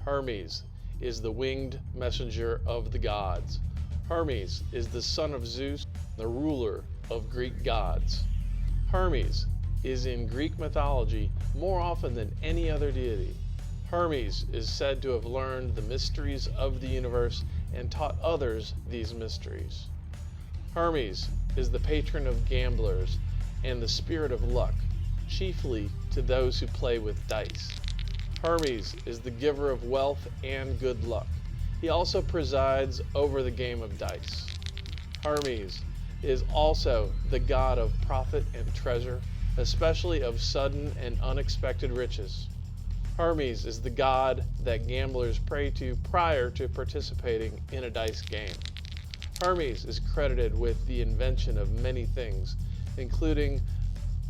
Hermes is the winged messenger of the gods. Hermes is the son of Zeus, the ruler of Greek gods. Hermes is in Greek mythology more often than any other deity. Hermes is said to have learned the mysteries of the universe and taught others these mysteries. Hermes is the patron of gamblers and the spirit of luck, chiefly to those who play with dice. Hermes is the giver of wealth and good luck. He also presides over the game of dice. Hermes is also the god of profit and treasure, especially of sudden and unexpected riches. Hermes is the god that gamblers pray to prior to participating in a dice game. Hermes is credited with the invention of many things, including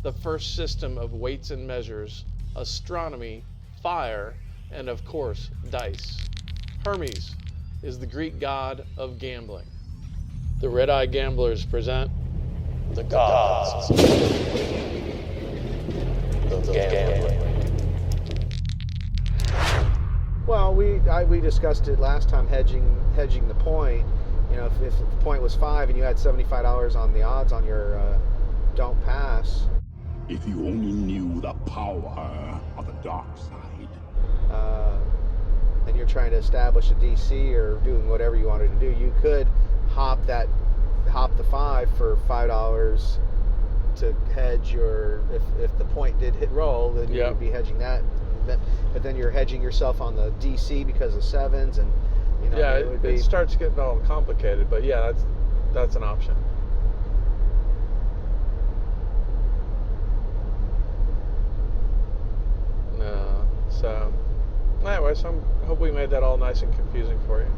the first system of weights and measures, astronomy, fire, and of course, dice. Hermes is the Greek god of gambling. The Red Eye Gamblers present the gods of gambling. Well, we discussed it last time, hedging the point. If the point was 5 and you had $75 on the odds on your don't pass. If you only knew the power of the dark side. And you're trying to establish a DC or doing whatever you wanted to do, you could hop the 5 for $5 to hedge your, if the point did hit roll, then you would be hedging that. But then you're hedging yourself on the DC because of 7s, and it starts getting all complicated. But yeah, that's an option. No, so anyway, I hope we made that all nice and confusing for you.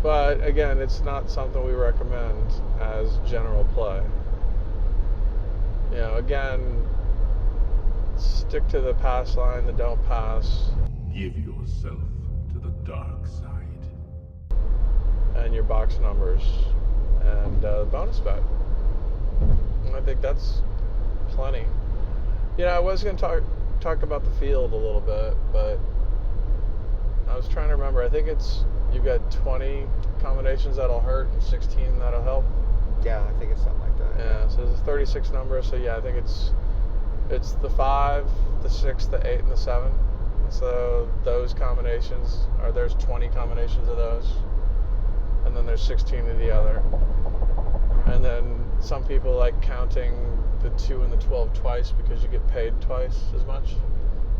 But again, it's not something we recommend as general play. Again, stick to the pass line, the don't pass. Give yourself to the dark side. And your box numbers and bonus bet. I think that's plenty. I was going to talk about the field a little bit, but I was trying to remember. I think you've got 20 combinations that'll hurt and 16 that'll help. Yeah, I think it's something like that. Yeah, so there's 36 numbers. So yeah, I think it's the 5, the 6, the 8, and the 7. So those combinations there's 20 combinations of those, and then there's 16 of the other. And then some people like counting the 2 and the 12 twice because you get paid twice as much.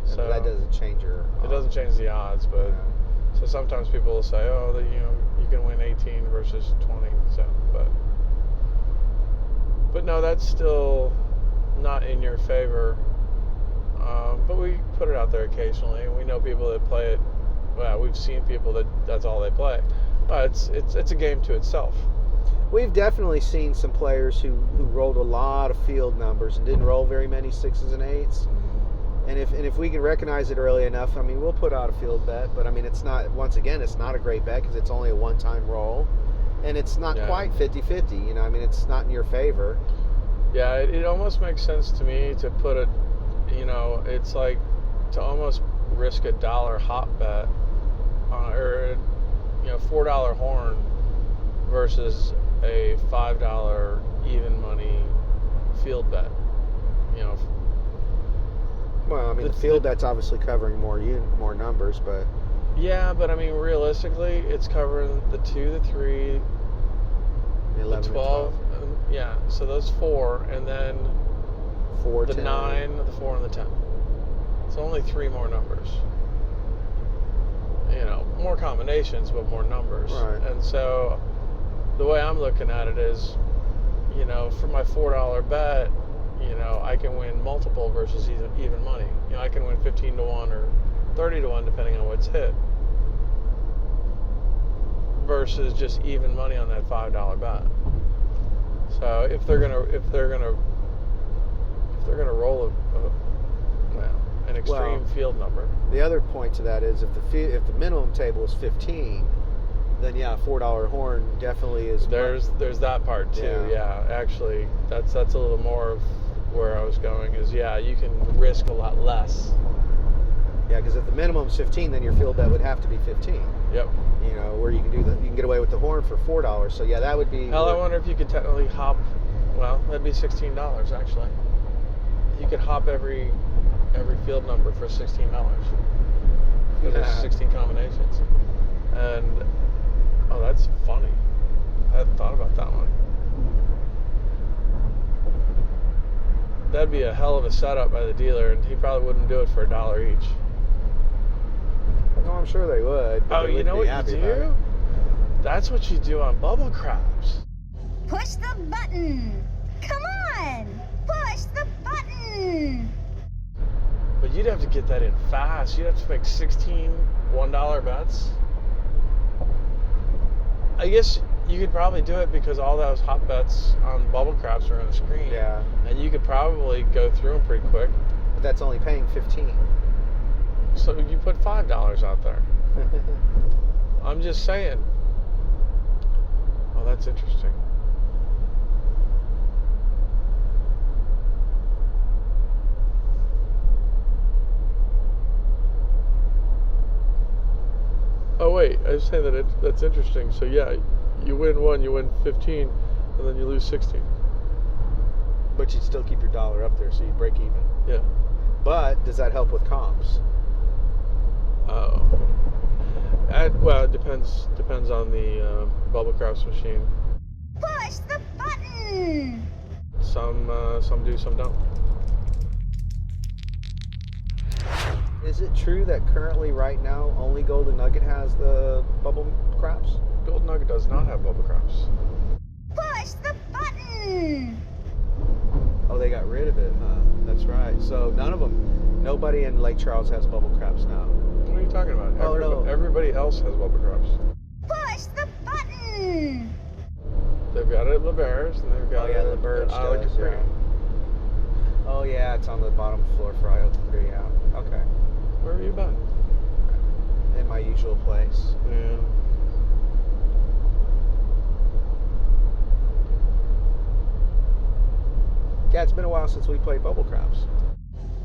So that doesn't change your odds. It doesn't change the odds, but Yeah. so sometimes people will say, oh, that you can win 18 versus 20. So, but no, that's still not in your favor. But we put it out there occasionally, and we know people that play it. Well, we've seen people that's all they play. But it's a game to itself. We've definitely seen some players who rolled a lot of field numbers and didn't roll very many 6s and 8s. And if we can recognize it early enough, I mean, we'll put out a field bet. But I mean, it's not a great bet because it's only a one-time roll, and it's not quite 50-50. I mean, it's not in your favor. Yeah, it almost makes sense to me to put a, it's like to almost risk a $1 hop bet or $4 horn versus a $5 even money field bet. Well, I mean, the field bet's obviously covering more numbers, but yeah, but I mean, realistically, it's covering the 2, the 3, the 11, the 12. Yeah, so those 4, and then 4, the 10. 9, the 4, and the 10. It's only 3 more numbers. More combinations, but more numbers. Right. And so the way I'm looking at it is, for my $4 bet, I can win multiple versus even money. I can win 15 to 1 or 30 to 1 depending on what's hit, versus just even money on that $5 bet. So if they're gonna roll an extreme field number. The other point to that is if the minimum table is 15, then yeah, $4 horn definitely is. There's that part too. Yeah, actually, that's a little more of where I was going. Is you can risk a lot less. Yeah, because if the minimum is 15, then your field bet would have to be 15. Yep. Where you can get away with the horn for $4. So yeah, that would be. Hell, I wonder if you could technically hop. Well, that'd be $16 actually. You could hop every field number for $16 because there's 16 combinations. And that's funny. I hadn't thought about that one. That'd be a hell of a setup by the dealer, and he probably wouldn't do it for $1 each. No, I'm sure they would. But You know what you do? That's what you do on bubble craps. Push the button. Come on. Push the button. But you'd have to get that in fast. You'd have to make 16 $1 bets. I guess you could probably do it because all those hot bets on bubble craps are on the screen. Yeah. And you could probably go through them pretty quick. But that's only paying 15. So you put $5 out there. I'm just saying. Oh, that's interesting. Oh wait, I was saying that's interesting. So yeah, you win 1, you win 15, and then you lose 16. But you'd still keep your $1 up there, so you'd break even. Yeah. But does that help with comps? Oh. Well, it depends on the bubble craps machine. Push the button. Some do, some don't. Is it true that currently, right now, only Golden Nugget has the bubble craps? Golden Nugget does not have bubble craps. Push the button. Oh, they got rid of it, huh? That's right. So nobody in Lake Charles has bubble craps now. What are you talking about? No. Everybody else has bubble craps. Push the button. They've got it at LeBear's, and they've got it at LeBear's Capri. yeah. Oh yeah, it's on the bottom floor for Isle Capri. Yeah. Okay. Where have you been? In my usual place. Yeah. Yeah, it's been a while since we played bubble craps.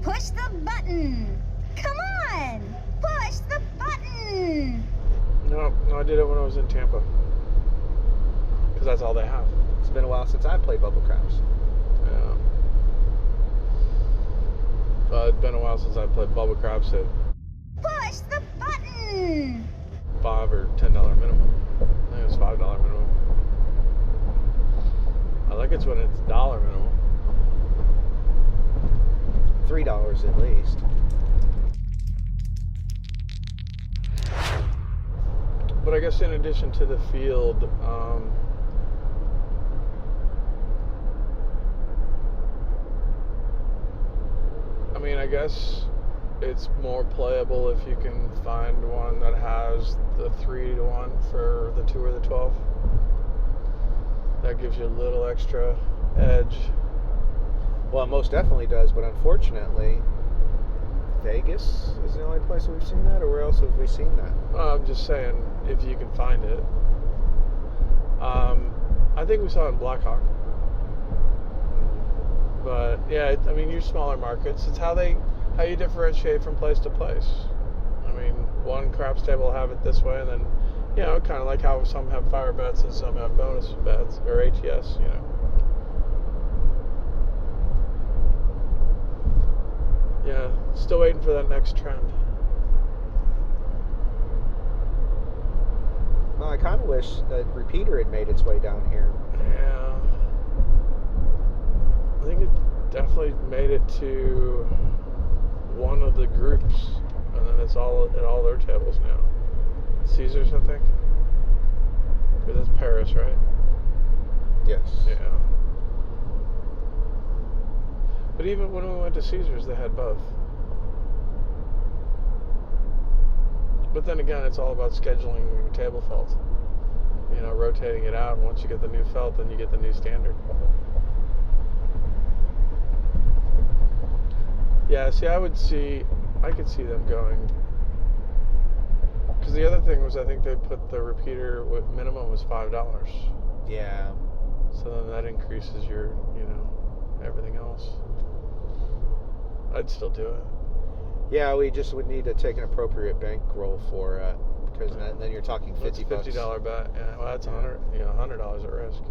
Push the button. Come on. Push the button. No, I did it when I was in Tampa. Because that's all they have. been a while since I played bubble craps. Yeah. It's been a while since I played bubble craps at Push the button! $5 or $10 minimum. I think it was $5 minimum. I like it's when it's dollar minimum. $3 at least. But I guess in addition to the field, I mean, I guess it's more playable if you can find one that has the 3-to-1 for the 2 or the 12. That gives you a little extra edge. Well, it most definitely does, but unfortunately, Vegas is the only place we've seen that, or where else have we seen that? I'm just saying, if you can find it. I think we saw it in Blackhawk. But yeah, I mean, your smaller markets, it's how you differentiate from place to place. I mean, one craps table will have it this way, and then, you know, kind of like how some have fire bets and some have bonus bets, or ATS, you know. Yeah, still waiting for that next trend. Well, I kind of wish that repeater had made its way down here. Yeah. I think it definitely made it to one of the groups, and then it's all at all their tables now. Caesars, I think. Because it's Paris, right? Yes. Yeah. But even when we went to Caesars, they had both. But then again, it's all about scheduling your table felt. You know, rotating it out. And once you get the new felt, then you get the new standard. Yeah, see, I could see them going. Because the other thing was, I think they put the repeater with minimum was $5. Yeah. So then that increases your, you know, everything else. I'd still do it. Yeah, we just would need to take an appropriate bankroll for it, because then you're talking $50. $50 bet. Yeah, well, that's $100 at risk.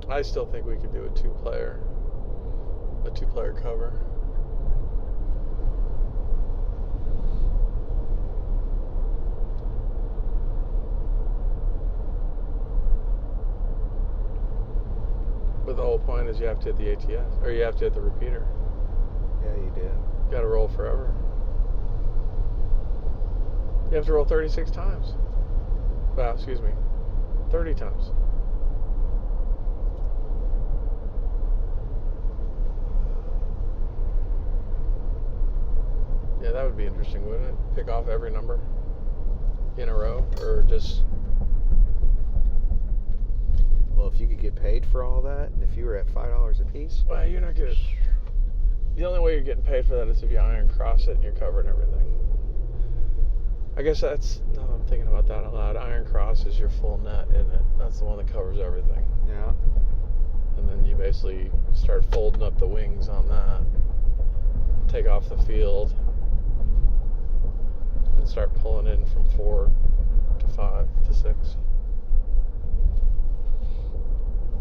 I still think we could do a two-player cover. But the whole point is you have to hit the ATS, or you have to hit the repeater. Yeah, you do. You gotta roll forever. You have to roll 36 times. Well, excuse me, 30 times. Yeah, that would be interesting, wouldn't it? Pick off every number in a row, or just... Well, if you could get paid for all that, and if you were at $5 a piece. Well, you're not good. The only way you're getting paid for that is if you iron cross it and you're covering everything. I guess that's, now that I'm thinking about that out loud, iron cross is your full net, isn't it? That's the one that covers everything. Yeah. And then you basically start folding up the wings on that, take off the field, and start pulling in from 4 to 5 to 6.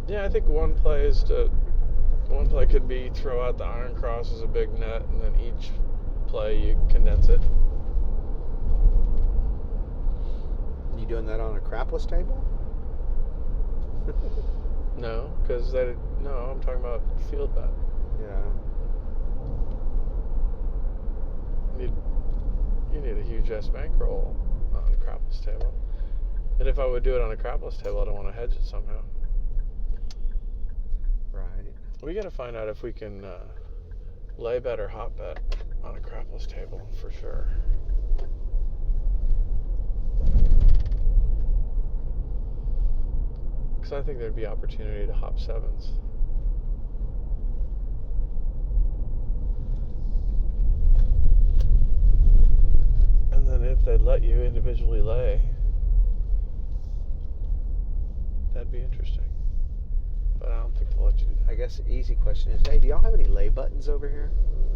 Yeah, I think one play could be throw out the iron cross as a big net, and then each play you condense it. You doing that on a crapless table? No, because I'm talking about field bet. Yeah. You need a huge ass bankroll on a crapless table. And if I would do it on a crapless table, I don't want to hedge it somehow. Right. We got to find out if we can lay bet or hot bet on a crapless table for sure. Because I think there'd be opportunity to hop sevens. And then if they'd let you individually lay, that'd be interesting. But I don't think they'll let you do that. I guess the easy question is, hey, do y'all have any lay buttons over here?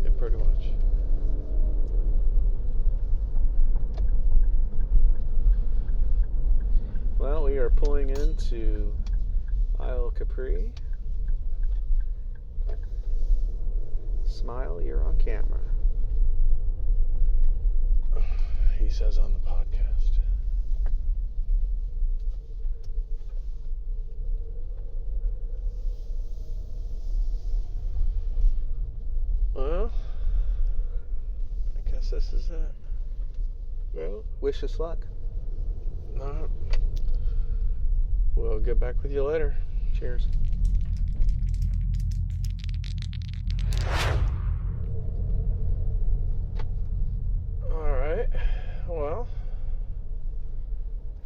Yeah, pretty much. Well, we are pulling into Isle Capri. Smile, you're on camera. He says on the podcast. Well, I guess this is it. Well, Wish us luck. no. We'll get back with you later. Cheers. All right. Well,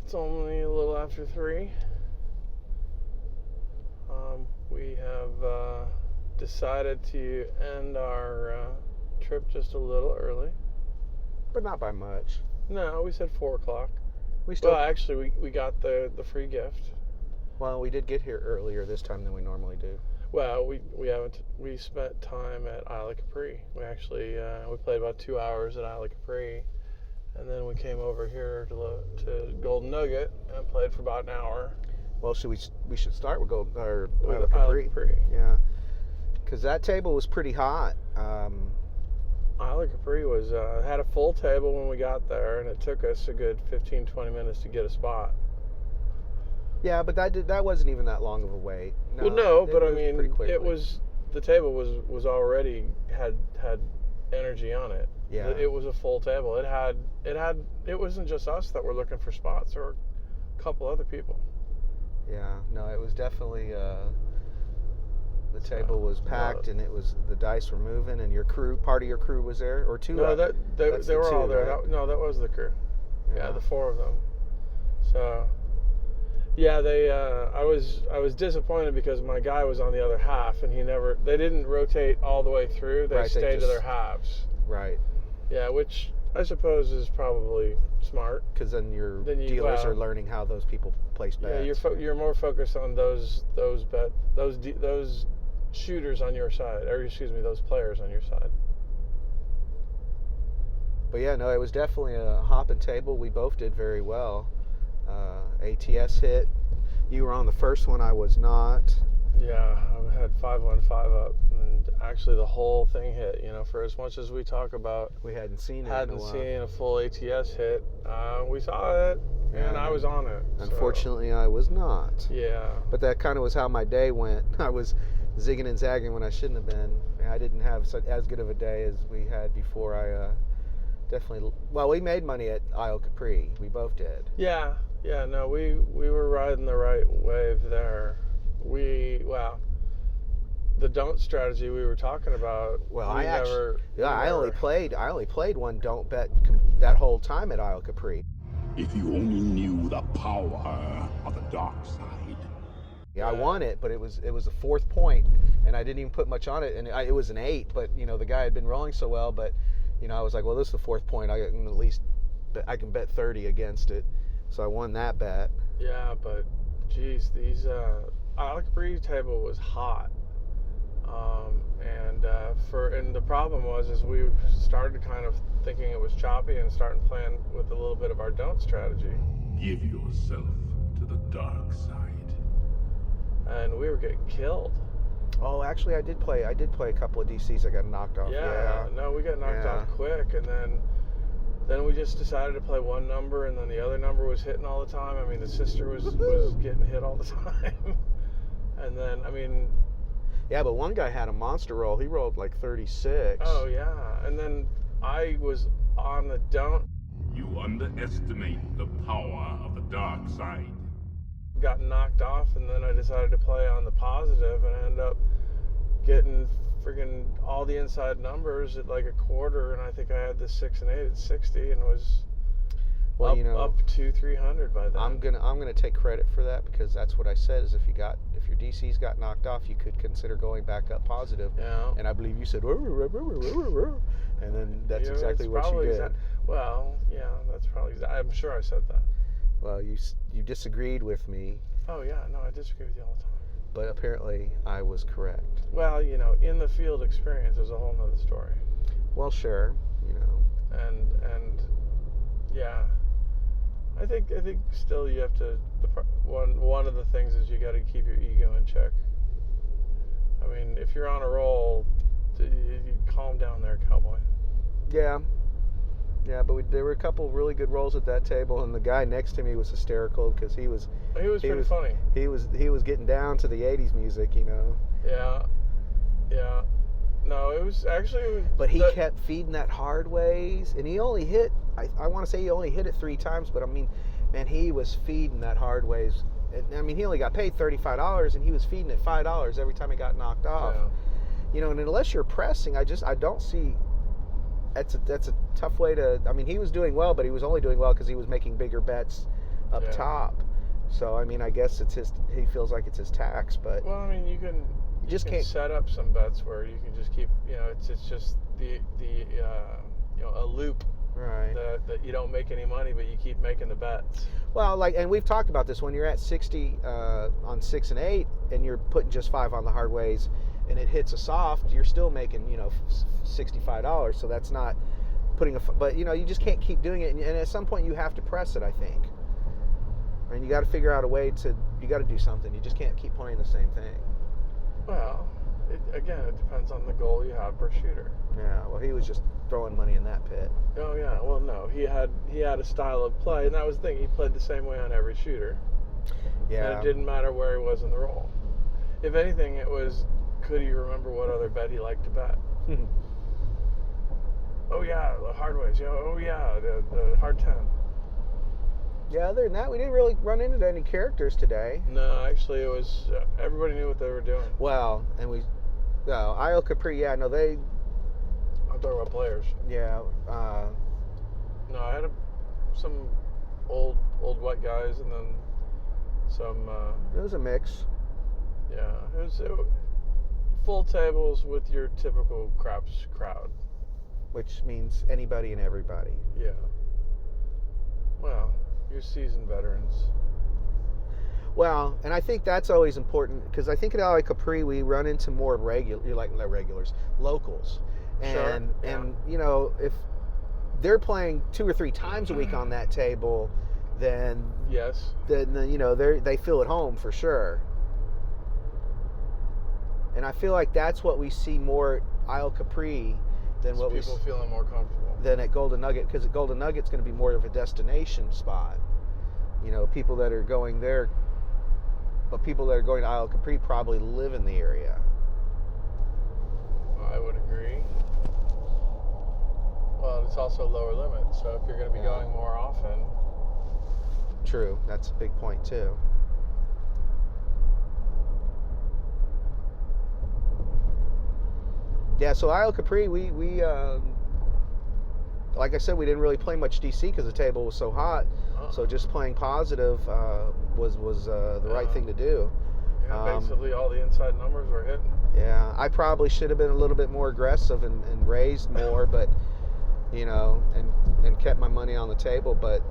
it's only a little after 3. We have decided to end our trip just a little early. But not by much. No, we said 4 o'clock. We still. Well, actually, we got the free gift. Well, we did get here earlier this time than we normally do. Well, we spent time at Isle Capri. We actually we played about 2 hours at Isle Capri, and then we came over here to Golden Nugget and played for about an hour. Well, we should start with Isle Isle Capri. Capri. Yeah, because that table was pretty hot. Isle Capri was had a full table when we got there, and it took us a good 15-20 minutes to get a spot. Yeah, but that wasn't even that long of a wait. Well, no, but I was mean, pretty quickly. the table was already had energy on it. Yeah. It was a full table. It wasn't just us that were looking for spots. There were a couple other people. Yeah, no, it was definitely the table was packed, and the dice were moving, and part of your crew was there, or two. No, they were all there. Right? That was the crew. Yeah, the 4 of them. So, yeah, I was disappointed because my guy was on the other half, and they didn't rotate all the way through. They stayed to their halves. Right. Yeah, which I suppose is probably smart. Because then your dealers are learning how those people place bets. Yeah, you're more focused on those shooters on your side, or excuse me, those players on your side. But yeah, no, it was definitely a hopping table. We both did very well. ATS hit. You were on the first one. I was not. Yeah, I had 5-1-5 up, and actually the whole thing hit. You know, for as much as we talk about, we hadn't seen a full ATS hit. We saw it, and I was on it. Unfortunately, I was not. Yeah. But that kind of was how my day went. I was zigging and zagging when I shouldn't have been. I didn't have as good of a day as we had before. I definitely. Well, we made money at Isle Capri. We both did. Yeah. Yeah. No, we were riding the right wave there. The don't strategy we were talking about. Well, I only played one don't bet that whole time at Isle Capri. If you only knew the power of the dark side. Yeah, I won it, but it was a 4th point, and I didn't even put much on it, and it was an 8. But the guy had been rolling so well, but I was like, well, this is the 4th point. I can at least I can bet 30 against it, so I won that bet. Yeah, but geez, these Isle Capri table was hot, and the problem was we started kind of thinking it was choppy and starting playing with a little bit of our don't strategy. Give yourself to the dark side. And we were getting killed. Oh, actually, I did play a couple of DCs that got knocked off. Yeah. No, we got knocked off quick, and then we just decided to play one number, and then the other number was hitting all the time. I mean, the sister was getting hit all the time. And then, I mean... Yeah, but one guy had a monster roll. He rolled like 36. Oh, yeah. And then I was on the don't. You underestimate the power of the dark side. Got knocked off, and then I decided to play on the positive, and I ended up getting friggin' all the inside numbers at like a quarter, and I think I had the 6 and 8 at 60, and was up to 300 by then. I'm gonna take credit for that, because that's what I said. Is if your DCs got knocked off, you could consider going back up positive. Yeah. And I believe you said, and then that's exactly what you did. Well, yeah, that's probably. I'm sure I said that. Well, you disagreed with me. Oh yeah, no, I disagree with you all the time. But apparently, I was correct. Well, in the field experience is a whole nother story. Well, sure, And yeah, I think still you have to. One of the things is you got to keep your ego in check. I mean, if you're on a roll, you calm down there, cowboy. Yeah. Yeah, but there were a couple really good rolls at that table, and the guy next to me was hysterical because he was pretty funny. He was getting down to the '80s music, you know. Yeah. No, it was actually. But he kept feeding that hard ways, and he only hit. I want to say he only hit it 3 times, but I mean, man, he was feeding that hard ways. I mean, he only got paid $35, and he was feeding it $5 every time he got knocked off. Yeah. You know, and unless you're pressing, I don't see. That's a tough way to. I mean, he was doing well, but he was only doing well because he was making bigger bets up top. So I mean, I guess it's his. He feels like it's his tax, but. Well, I mean, you can can't set up some bets where you can just keep. You know, it's just the a loop. Right. That you don't make any money, but you keep making the bets. Well, and we've talked about this. When you're at 60 on 6 and 8, and you're putting just 5 on the hard ways, and it hits a soft, you're still making $65. So that's not putting but you just can't keep doing it. And at some point, you have to press it. I think. And you got to figure out a way to. You got to do something. You just can't keep playing the same thing. Well, it depends on the goal you have per shooter. Yeah. Well, he was just throwing money in that pit. Oh yeah, well no, he had a style of play, and that was the thing. He played the same way on every shooter. Yeah. And it didn't matter where he was in the roll. If anything, it was could he remember what other bet he liked to bet? Oh yeah, the hard ways. Yeah. Oh yeah, the hard 10. Yeah. Other than that, we didn't really run into any characters today. No, actually, it was everybody knew what they were doing. Well, and IO Capri. Yeah, no, they. I'm talking about players. Yeah. No, I had some old white guys, and then some. It was a mix. Yeah, it was full tables with your typical craps crowd. Which means anybody and everybody. Yeah. Well, you're seasoned veterans. Well, and I think that's always important because I think at LA Capri we run into more locals. And if they're playing 2 or 3 times a week on that table, then they feel at home for sure. And I feel like that's what we see more at Isle Capri than what people feeling more comfortable than at Golden Nugget, because at Golden Nugget's going to be more of a destination spot. People that are going there, but people that are going to Isle Capri probably live in the area. I would agree. Well, it's also lower limit, so if you're going to be going more often. True, that's a big point too. Yeah, so Isle Capri, we like I said, we didn't really play much DC because the table was so hot. So just playing positive was the right thing to do. Yeah, basically all the inside numbers were hitting. Yeah, I probably should have been a little bit more aggressive and raised more, but and kept my money on the table. But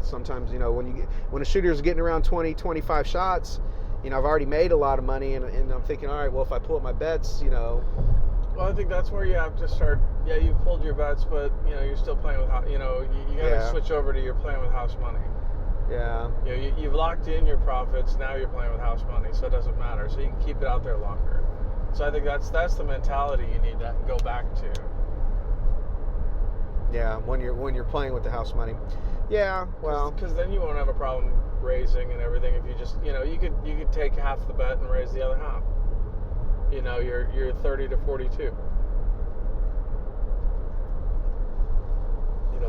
sometimes when a shooter's getting around 20, 25 shots, I've already made a lot of money, and I'm thinking, all right, well, if I pull up my bets, Well, I think that's where you have to start. Yeah, you pulled your bets, but you're still playing with you got to switch over to you're playing with house money. Yeah. You've locked in your profits. Now you're playing with house money, so it doesn't matter. So you can keep it out there longer. So I think that's the mentality you need to go back to. Yeah, when you're playing with the house money. Yeah, well, because then you won't have a problem raising and everything if you just you could take half the bet and raise the other half. You're 30 to 42.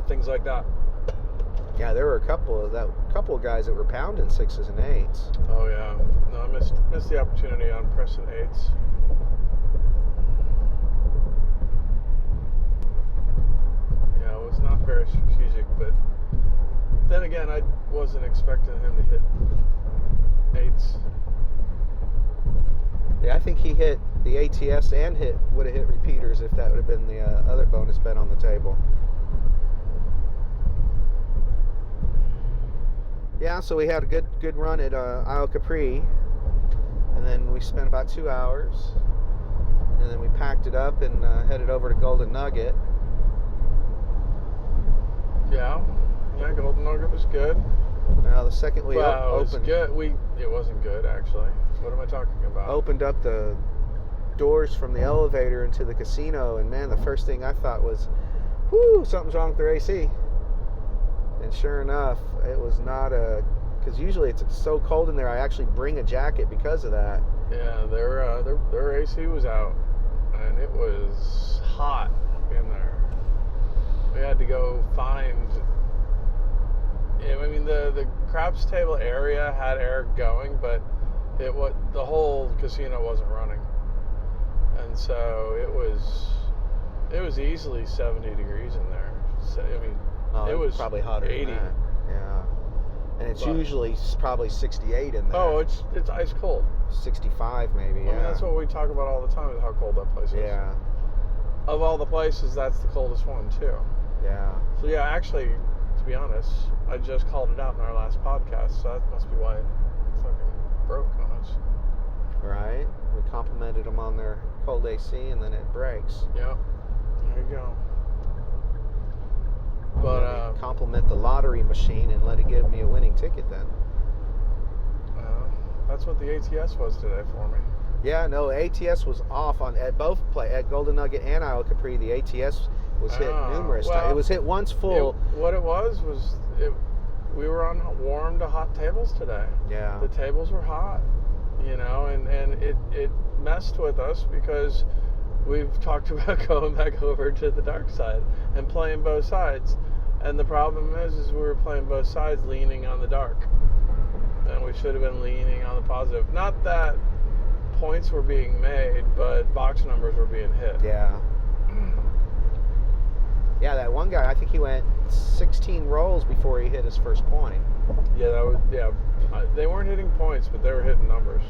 Things like that. Yeah, there were a couple of guys that were pounding 6s and 8s. Oh yeah, no, I missed the opportunity on pressing 8s. Yeah, it was not very strategic, but then again, I wasn't expecting him to hit 8s. Yeah, I think he hit the ATS and would have hit repeaters if that would have been the other bonus bet on the table. Yeah, so we had a good run at Isle Capri, and then we spent about 2 hours, and then we packed it up and headed over to Golden Nugget. Yeah. Yeah, Golden Nugget was good. Now the second we Wow, it was opened, good. It wasn't good actually. What am I talking about? opened up the doors from the elevator into the casino, and man, the first thing I thought was, whoo, something's wrong with their AC. And sure enough, it was not because usually it's so cold in there, I actually bring a jacket because of that. Yeah, their AC was out, and it was hot in there. We had to go find. I mean, the craps table area had air going, but the whole casino wasn't running, and so it was easily 70 degrees in there. So, I mean, it was probably hotter 80. than that. Yeah. And it's usually probably 68 in there. Oh, it's ice cold. 65 maybe, yeah. I mean, that's what we talk about all the time, is how cold that place is. Yeah. Of all the places, that's the coldest one, too. Yeah. So, yeah, actually, to be honest, I just called it out in our last podcast, so that must be why it fucking broke on us. Right. We complimented them on their cold AC, and then it breaks. Yep. There you go. But compliment the lottery machine and let it give me a winning ticket then. that's what the ATS was today for me. Yeah, no, ATS was off at both at Golden Nugget and Isle Capri. The ATS was hit numerous times. It was hit once full. What it was we were on warm to hot tables today. Yeah. The tables were hot, and it messed with us because we've talked about going back over to the dark side and playing both sides. And the problem is we were playing both sides leaning on the dark. And we should have been leaning on the positive. Not that points were being made, but box numbers were being hit. Yeah. Yeah, that one guy, I think he went 16 rolls before he hit his first point. Yeah, they weren't hitting points, but they were hitting numbers.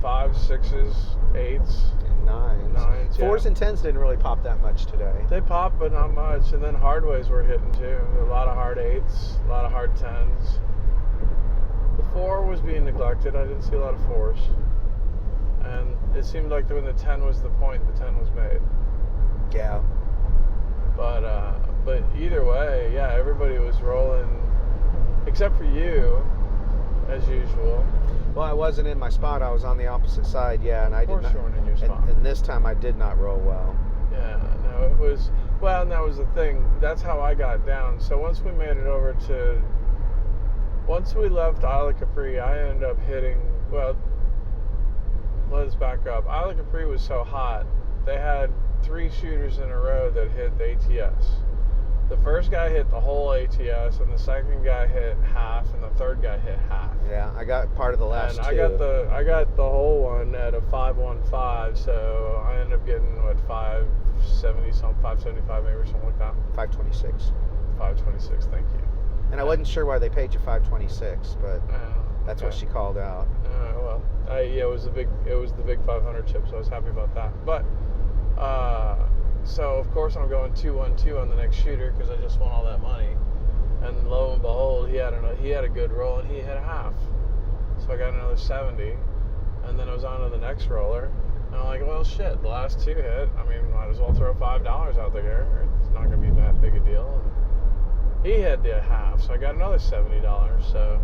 5s, 6s, 8s, and 9s. 4s and 10s didn't really pop that much today. They popped, but not much. And then hard ways were hitting too. A lot of hard 8s, a lot of hard 10s. The 4 was being neglected. I didn't see a lot of 4s. And it seemed like when the 10 was the point, the 10 was made. Yeah. But either way, yeah, everybody was rolling, except for you, as usual. Well, I wasn't in my spot. I was on the opposite side, yeah, and I did not. You weren't in your spot. And this time I did not roll well. Yeah, no, it was, well, and that was the thing. That's how I got down. So once we left Isle of Capri, I ended up hitting, well, let's back up. Isle of Capri was so hot, they had 3 shooters in a row that hit the ATS. The first guy hit the whole ATS, and the second guy hit half, and the third guy hit half. Yeah, I got part of the last and two. I got the whole one at a 515, so I ended up getting 570 something, 575 maybe, or something like that. 526. 526, thank you. And I wasn't sure why they paid you 526, but that's what she called out. It was the big 500 chip, so I was happy about that. But so of course I'm going 212 on the next shooter because I just won all that money. And lo and behold, he had a good roll and he hit a half. So I got another 70, and then I was on to the next roller. And I'm like, well, shit, the last 2 hit. I mean, might as well throw $5 out there. It's not gonna be that big a deal. And he had the half, so I got another $70. So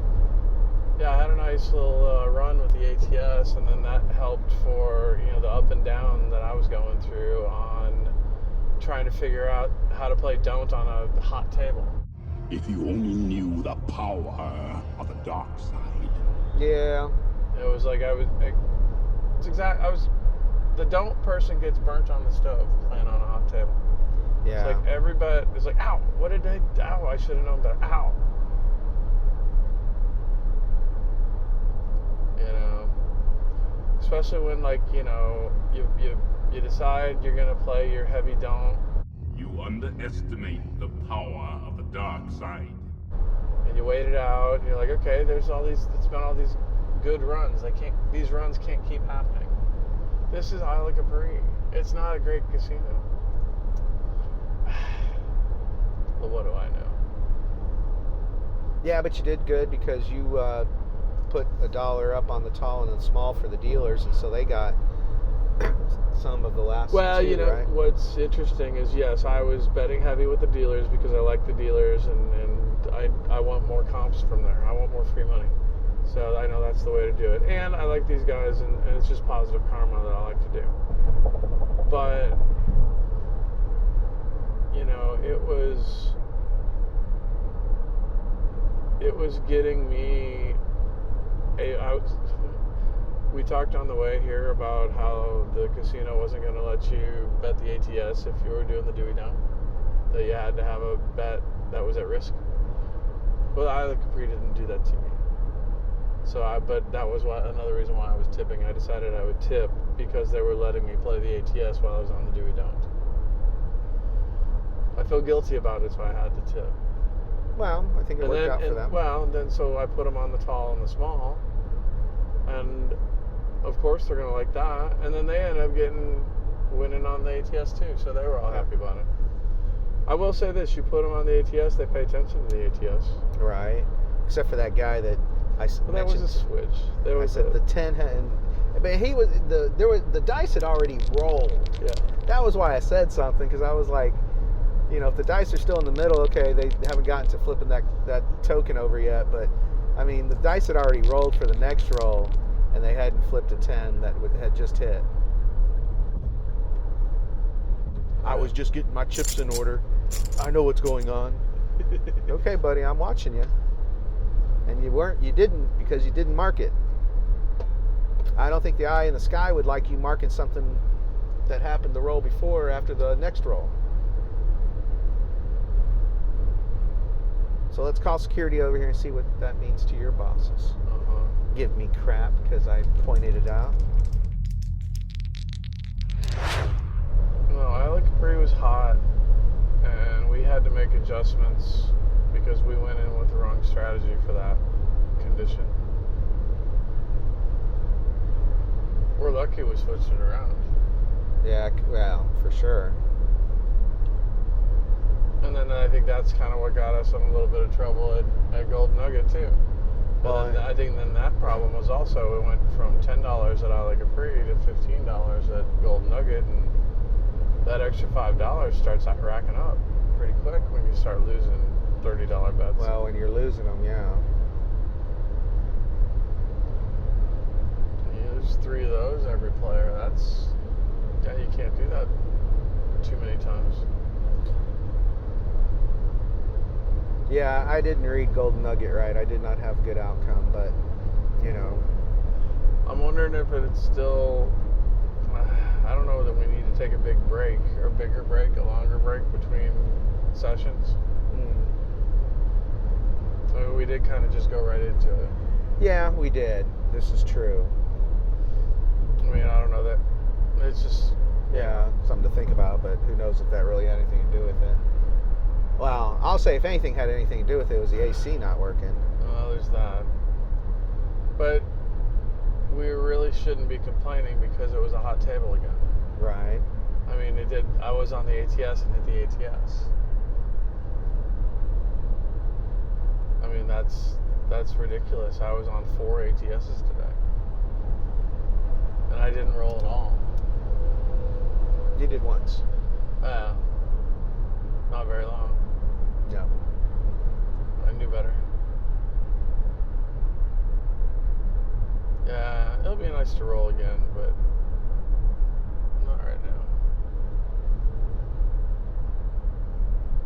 yeah, I had a nice little run with the ATS, and then that helped for the up and down that I was going through on trying to figure out how to play don't on a hot table. If you only knew the power of the dark side. Yeah. It was like the don't person gets burnt on the stove playing on a hot table. Yeah. It's like everybody is like, ow, what did I should have known better. Ow. Especially when you decide you're gonna play your heavy don't. You underestimate the power of the dark side. And you wait it out, and you're like, okay, it's been all these good runs. These runs can't keep happening. This is Isle of Capri. It's not a great casino. Well, what do I know? Yeah, but you did good because you put $1 up on the tall and the small for the dealers, and so they got some of the last Well, two, you know, right? what's interesting is, yes, I was betting heavy with the dealers because I like the dealers, and I want more comps from there. I want more free money. So I know that's the way to do it. And I like these guys, and it's just positive karma that I like to do. But, you know, it was getting me we talked on the way here about how the casino wasn't going to let you bet the ATS if you were doing the Dewey down, that you had to have a bet that was at risk. Well, the Capri didn't do that to me. But that was another reason why I was tipping. I decided I would tip because they were letting me play the ATS while I was on the Dewey don't. I feel guilty about it, so I had to tip. Well, I think it worked out for them. Well, then so I put them on the tall and the small, and of course they're going to like that. And then they ended up winning on the ATS too, so they were all happy about it. I will say this: you put them on the ATS, they pay attention to the ATS. Right. Except for that guy that I mentioned. That was a switch. I said the 10 had, but the dice had already rolled. Yeah. That was why I said something, because I was like, you know, if the dice are still in the middle, okay, they haven't gotten to flipping that token over yet. But I mean, the dice had already rolled for the next roll, and they hadn't flipped a 10 that had just hit. I was just getting my chips in order. I know what's going on. Okay, buddy, I'm watching you. And you didn't because you didn't mark it. I don't think the eye in the sky would like you marking something that happened the roll before or after the next roll. So let's call security over here and see what that means to your bosses. Give me crap because I pointed it out. No, Isla Capri was hot, and we had to make adjustments because we went in with the wrong strategy for that condition. We're lucky we switched it around. Yeah, well, for sure. And then I think that's kind of what got us in a little bit of trouble at Gold Nugget too. But then I think then that problem was also, it went from $10 at Isla Capri to $15 at Gold Nugget, and that extra $5 starts racking up pretty quick when you start losing $30 bets. Well, when you're losing them, yeah. You lose 3 of those every player. You can't do that too many times. Yeah, I didn't read Golden Nugget right. I did not have a good outcome, but, you know. I'm wondering if it's still, I don't know that we need to take a big break, or a bigger break, a longer break between sessions. I mean, we did kind of just go right into it. Yeah, we did. This is true. I mean, I don't know that, it's just... Yeah, something to think about, but who knows if that really had anything to do with it. Well, I'll say if anything had anything to do with it, it was the AC not working. Well, there's that. But we really shouldn't be complaining because it was a hot table again. Right. I mean, it did. I was on the ATS and hit the ATS. I mean, that's ridiculous. I was on 4 ATSs today. And I didn't roll at all. You did once. Not very long. No. I knew better. Yeah, it'll be nice to roll again, but not right now.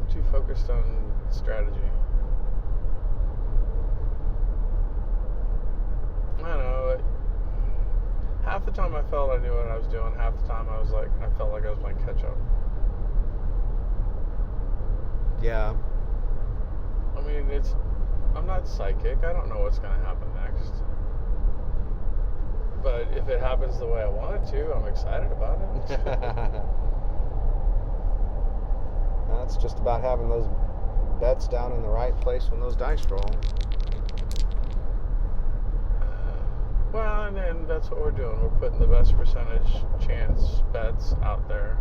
I'm too focused on strategy. I don't know. Half the time I felt I knew what I was doing. Half the time I felt like I was playing catch up. Yeah. I mean, I'm not psychic. I don't know what's going to happen next. But if it happens the way I want it to, I'm excited about it. That's just about having those bets down in the right place when those dice roll. Well, and then that's what we're doing. We're putting the best percentage chance bets out there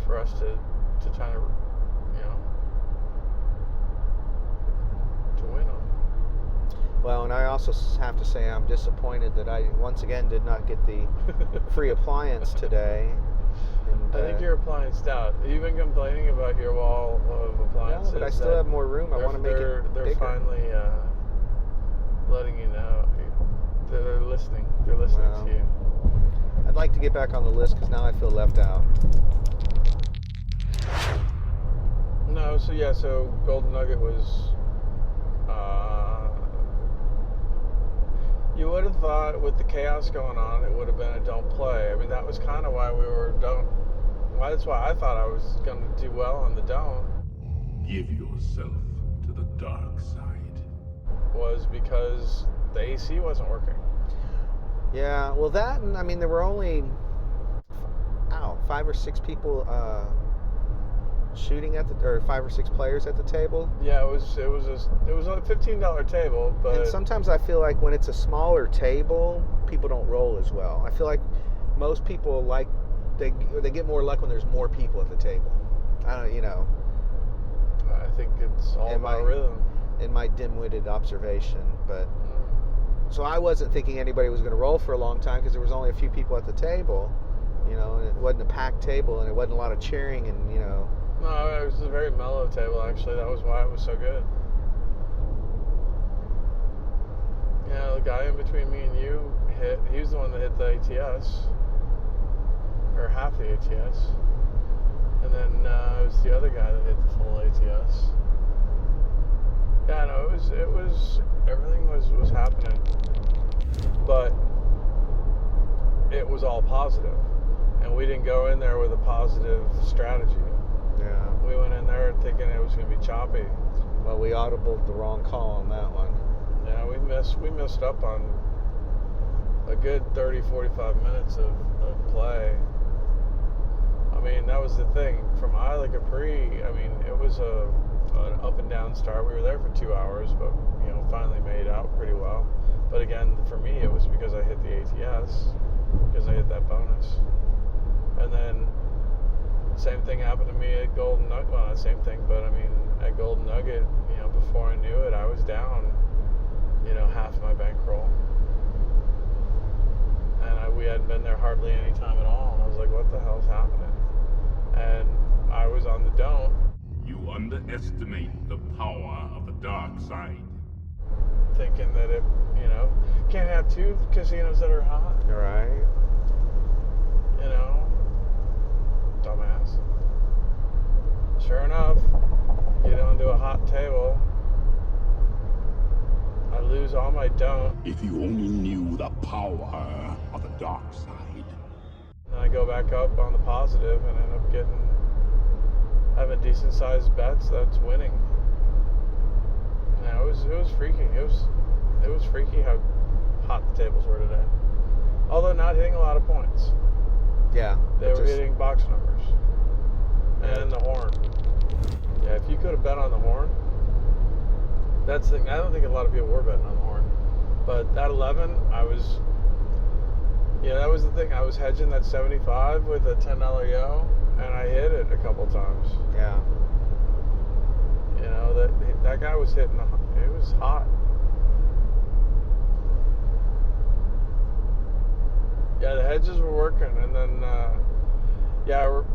for us to try to, you know, to win on. Well, and I also have to say I'm disappointed that I once again did not get the free appliance today. And, I think your appliance out. You've been complaining about your wall of appliances. No, but I still have more room. I want to make it They're bigger. finally letting you know. They're listening. They're listening to you. I'd like to get back on the list because now I feel left out. No, so Golden Nugget was. You would have thought with the chaos going on, it would have been a don't play. I mean, that was kind of why we were don't. Well, that's why I thought I was going to do well on the don't. Give yourself to the dark side. Was because the AC wasn't working. Yeah, well, that, and I mean, there were only 5 or 6 people shooting at the, or 5 or 6 players at the table. Yeah, it was a $15 table, but And sometimes I feel like when it's a smaller table, people don't roll as well. I feel like most people they get more luck when there's more people at the table. I don't, I think it's all about rhythm. In my dim-witted observation, but so I wasn't thinking anybody was going to roll for a long time because there was only a few people at the table, and it wasn't a packed table and it wasn't a lot of cheering and No, it was a very mellow table, actually. That was why it was so good. Yeah, the guy in between me and you he was the one that hit the ATS, or half the ATS, and then it was the other guy that hit the full ATS. Yeah, no, it was everything was happening, but it was all positive, and we didn't go in there with a positive strategy. Yeah. We went in there thinking it was going to be choppy. Well, we audibled the wrong call on that one. Yeah, we missed up on a good 30-45 minutes of play. I mean, that was the thing. From Isle of Capri, I mean, it was an up and down start. We were there for 2 hours, but finally made out pretty well. But again, for me, it was because I hit the ATS, because I hit that bonus. And then same thing happened to me at Golden Nugget. Well, not same thing, but I mean, at Golden Nugget, before I knew it, I was down, half my bankroll. And we hadn't been there hardly any time at all. And I was like, what the hell's happening? And I was on the don't. You underestimate the power of the dark side. Thinking that it, can't have 2 casinos that are hot. Right. Dumbass. Sure enough, get onto a hot table. I lose all my don't. If you only knew the power of the dark side. And I go back up on the positive and end up having decent sized bets that's winning. Yeah, it was freaky. It was freaky how hot the tables were today. Although not hitting a lot of points. Yeah. They were hitting box numbers. And the horn. Yeah, if you could have bet on the horn, that's the thing. I don't think a lot of people were betting on the horn. But that 11, that was the thing. I was hedging that 75 with a $10 yo, and I hit it a couple times. Yeah. That guy was hitting, it was hot. Yeah, the hedges were working, and then,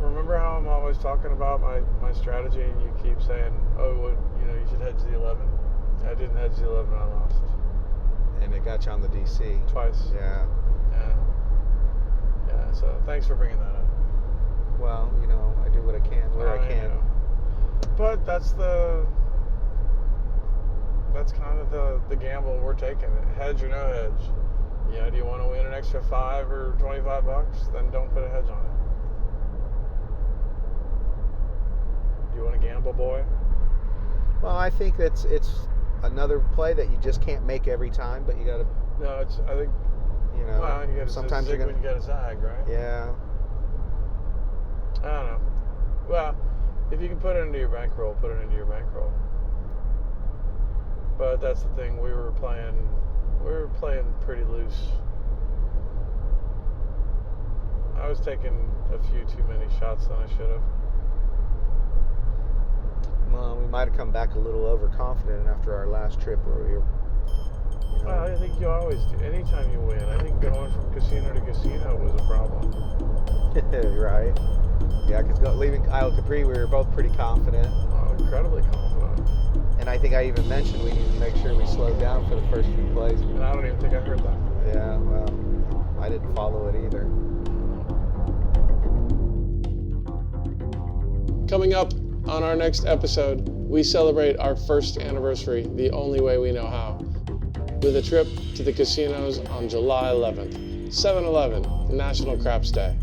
remember how I'm always talking about my strategy, and you keep saying, you should hedge the 11? I didn't hedge the 11, I lost. And it got you on the DC. Twice. Yeah. Yeah, so thanks for bringing that up. Well, I do what I can, where I can. But that's kind of the gamble we're taking. Hedge or no hedge. Do you want to win an extra $5 or $25? Then don't put a hedge on it. Do you want to gamble, boy? Well, I think it's another play that you just can't make every time, but you got to. No, I think. Well, you got to sometimes zig when you get a zag, right? Yeah. I don't know. Well, if you can put it into your bankroll, put it into your bankroll. But that's the thing. We were playing pretty loose. I was taking a few too many shots than I should have. Well, we might have come back a little overconfident after our last trip where we were Well, I think you always do. Anytime you win, I think going from casino to casino was a problem. Right. Yeah, because leaving Isle Capri, we were both pretty confident. Oh, incredibly confident. And I think I even mentioned we need to make sure we slowed down for the first few plays. And I don't even think I heard that. Yeah, well, I didn't follow it either. Coming up on our next episode, we celebrate our first anniversary the only way we know how, with a trip to the casinos on July 11th, 7/11, National Craps Day.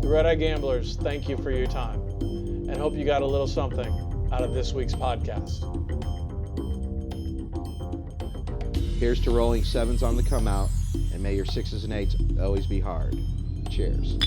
The Red Eye Gamblers, thank you for your time, and hope you got a little something out of this week's podcast. Here's to rolling sevens on the come out, and may your sixes and eights always be hard. Cheers.